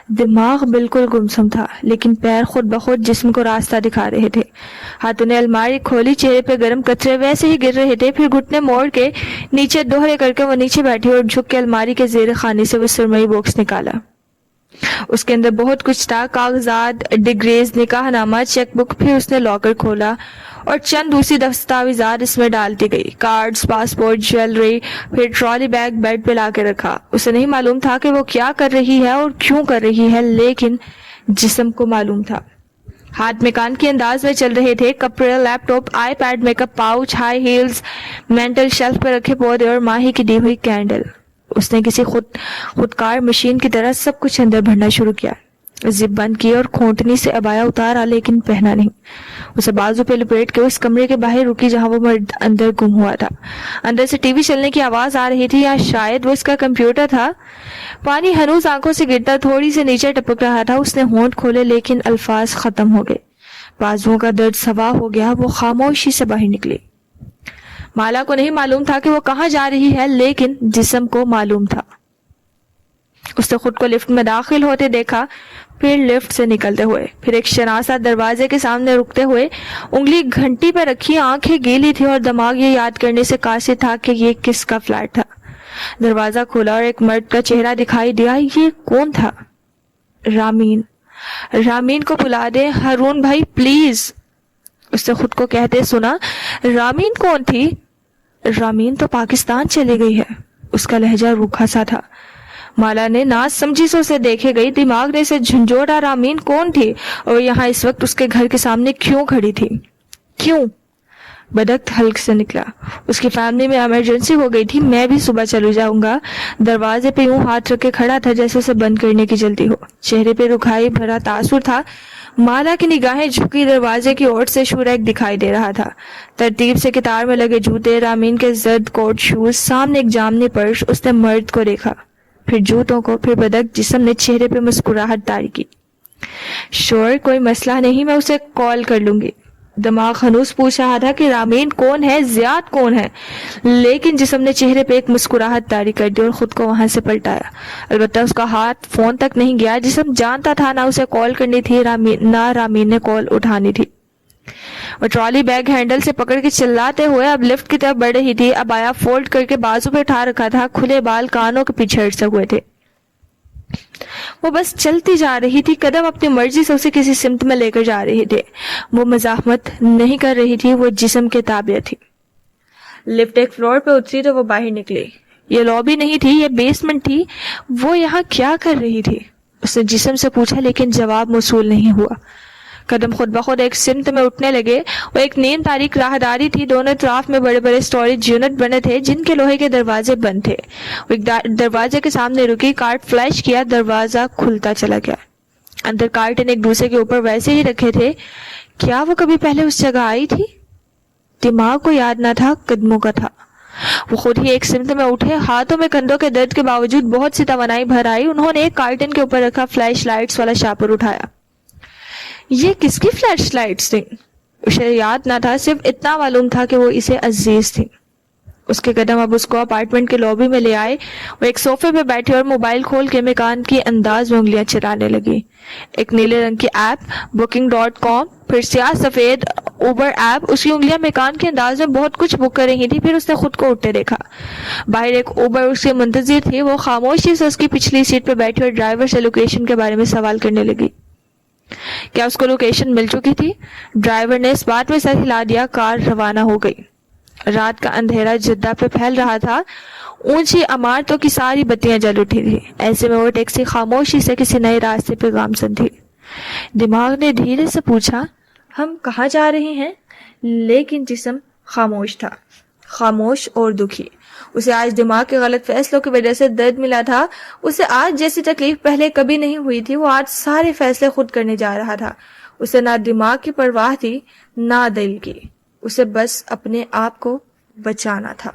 دماغ بالکل گمسم تھا، لیکن پیر خود بخود جسم کو راستہ دکھا رہے تھے۔ ہاتھوں نے الماری کھولی، چہرے پہ گرم قطرے ویسے ہی گر رہے تھے، پھر گھٹنے موڑ کے نیچے دوہرے کر کے وہ نیچے بیٹھی اور جھک کے الماری کے زیر خانے سے وہ سرمئی باکس نکالا۔ اس کے اندر بہت کچھ تھا، کاغذات، ڈگریز، نکاح نامہ، چیک بک۔ پھر اس نے لاکر کھولا اور چند دوسری دستاویزات اس میں ڈالتی گئی، کارڈز، پاسپورٹ، جیولری، پھر ٹرالی بیگ بیڈ پہ لا کے رکھا۔ اسے نہیں معلوم تھا کہ وہ کیا کر رہی ہے اور کیوں کر رہی ہے، لیکن جسم کو معلوم تھا۔ ہاتھ میں کان کے انداز میں چل رہے تھے، کپڑے، laptop, iPad, makeup pouch, high heels, mantel shelf پہ رکھے پودے اور ماہی کی دی ہوئی کینڈل۔ اس نے کسی خودکار مشین کی طرح سب کچھ اندر بھرنا شروع کیا۔ زپ بند کی اور کھونٹنی سے عبایا اتارا، لیکن پہنا نہیں۔ اسے بازو پہ لپیٹ کے اس کمرے کے باہر رکی جہاں وہ مرد اندر گم ہوا تھا۔ اندر سے ٹی وی چلنے کی آواز آ رہی تھی، یا شاید وہ اس کا کمپیوٹر تھا۔ پانی ہنوز آنکھوں سے گرتا تھوڑی سے نیچے ٹپک رہا تھا۔ اس نے ہونٹ کھولے، لیکن الفاظ ختم ہو گئے۔ بازوؤں کا درد سوا ہو گیا، وہ خاموشی سے باہر نکلی۔ مالا کو نہیں معلوم تھا کہ وہ کہاں جا رہی ہے، لیکن جسم کو معلوم تھا۔ اس نے خود کو لفٹ میں داخل ہوتے دیکھا، پھر لفٹ سے نکلتے ہوئے، پھر ایک شناسا دروازے کے سامنے رکتے ہوئے، انگلی گھنٹی پہ رکھی، آنکھیں گیلی تھی اور دماغ یہ یاد کرنے سے قاصر تھا کہ یہ کس کا فلیٹ تھا۔ دروازہ کھولا اور ایک مرد کا چہرہ دکھائی دیا۔ یہ کون تھا؟ رامین۔ رامین کو بلا دے ہارون بھائی پلیز، اس نے خود کو کہتے سنا۔ رامین کون تھی؟ رامین تو پاکستان چلی گئی ہے۔ اس کا لہجہ روکھا سا تھا۔ مالا نے ناز سمجھی سے اسے دیکھے گئی، دماغ نے اسے جھنجھوڑا۔ رامین کون تھی اور یہاں اس وقت اس کے گھر کے سامنے کیوں کھڑی تھی؟ کیوں؟ بدک حلق سے نکلا۔ اس کی فیملی میں ایمرجنسی ہو گئی تھی، میں بھی صبح چلو جاؤں گا۔ دروازے پہ یوں ہاتھ رکھ کے کھڑا تھا جیسے اسے بند کرنے کی جلدی ہو، چہرے پہ رکھائی بھرا تاثر تھا۔ مالا کی نگاہیں جھکی، دروازے کی اوٹ سے شوریک دکھائی دے رہا تھا، ترتیب سے قطار میں لگے جوتے، رامین کے زرد کوٹ شوز، سامنے ایک جامنی پرس۔ اس نے مرد کو دیکھا، پھر جوتوں کو، پھر بدک جسم نے، چہرے پہ مسکراہٹ طاری کی۔ شور کوئی مسئلہ نہیں، میں اسے کال کر لوں گی۔ دماغ ہنوز پوچھ رہا تھا کہ رامین کون ہے، زیاد کون ہے، لیکن جسم نے چہرے پہ ایک مسکراہٹ طاری کر دی اور خود کو وہاں سے پلٹایا۔ البتہ اس کا ہاتھ فون تک نہیں گیا۔ جسم جانتا تھا نہ اسے کال کرنی تھی، نہ رامین نے کال اٹھانی تھی۔ وہ ٹرالی بیگ ہینڈل سے پکڑ کے چلاتے ہوئے اب لفٹ کی طرف بڑھ رہی تھی۔ ابایا فولڈ کر کے بازو پہ اٹھا رکھا تھا، کھلے بال کانوں کے پیچھے اڑسے ہوئے تھے۔ وہ بس چلتی جا رہی تھی، قدم اپنی مرضی سے اسے کسی سمت میں لے کر جا رہے تھے۔ وہ مزاحمت نہیں کر رہی تھی، وہ جسم کے تابع تھی۔ لفٹ ایک فلور پہ اتری تو وہ باہر نکلی۔ یہ لابی نہیں تھی، یہ بیسمنٹ تھی۔ وہ یہاں کیا کر رہی تھی؟ اس نے جسم سے پوچھا، لیکن جواب موصول نہیں ہوا۔ قدم خود بخود ایک سمت میں اٹھنے لگے۔ وہ ایک نیم تاریخ راہداری تھی، دونوں اطراف میں بڑے بڑے سٹوریج یونٹ بنے تھے جن کے لوہے کے دروازے بند تھے۔ وہ ایک دروازے کے سامنے رکی، کارٹ فلیش کیا، دروازہ کھلتا چلا گیا۔ اندر کارٹن ایک دوسرے کے اوپر ویسے ہی رکھے تھے۔ کیا وہ کبھی پہلے اس جگہ آئی تھی؟ دماغ کو یاد نہ تھا، قدموں کا تھا۔ وہ خود ہی ایک سمت میں اٹھے، ہاتھوں میں کندھوں کے درد کے باوجود بہت سی توانائی بھر آئی۔ انہوں نے ایک کارٹن کے اوپر رکھا فلیش لائٹس والا شاپر اٹھایا۔ یہ کس کی فلیش لائٹس تھیں؟ اسے یاد نہ تھا، صرف اتنا معلوم تھا کہ وہ اسے عزیز تھی۔ اس کے قدم اب اس کو اپارٹمنٹ کے لابی میں لے آئے۔ وہ ایک صوفے پہ بیٹھے اور موبائل کھول کے مکان کی انداز میں انگلیاں چلانے لگی۔ ایک نیلے رنگ کی ایپ booking.com، پھر سیاہ سفید اوبر ایپ۔ اس کی انگلیاں مکان کے انداز میں بہت کچھ بک کر رہی تھی۔ پھر اس نے خود کو اٹھتے دیکھا۔ باہر ایک اوبر اس کے منتظر تھی۔ وہ خاموشی سے اس کی پچھلی سیٹ پہ بیٹھی اور ڈرائیور سے لوکیشن کے بارے میں سوال کرنے لگی۔ کیا اس کو لوکیشن مل چکی تھی؟ ڈرائیور نے اس بات میں سر ہلا دیا۔ کار روانہ ہو گئی۔ رات کا اندھیرا جدہ پہ پھیل رہا تھا، اونچی عمارتوں کی ساری بتیاں جل اٹھی تھی۔ ایسے میں وہ ٹیکسی خاموشی سے کسی نئے راستے پہ گامزن تھی۔ دماغ نے دھیرے سے پوچھا، ہم کہاں جا رہے ہیں؟ لیکن جسم خاموش تھا، خاموش اور دکھی۔ اسے آج دماغ کے غلط فیصلوں کی وجہ سے درد ملا تھا۔ اسے آج جیسی تکلیف پہلے کبھی نہیں ہوئی تھی۔ وہ آج سارے فیصلے خود کرنے جا رہا تھا۔ اسے نہ دماغ کی پرواہ تھی، نہ دل کی۔ اسے بس اپنے آپ کو بچانا تھا۔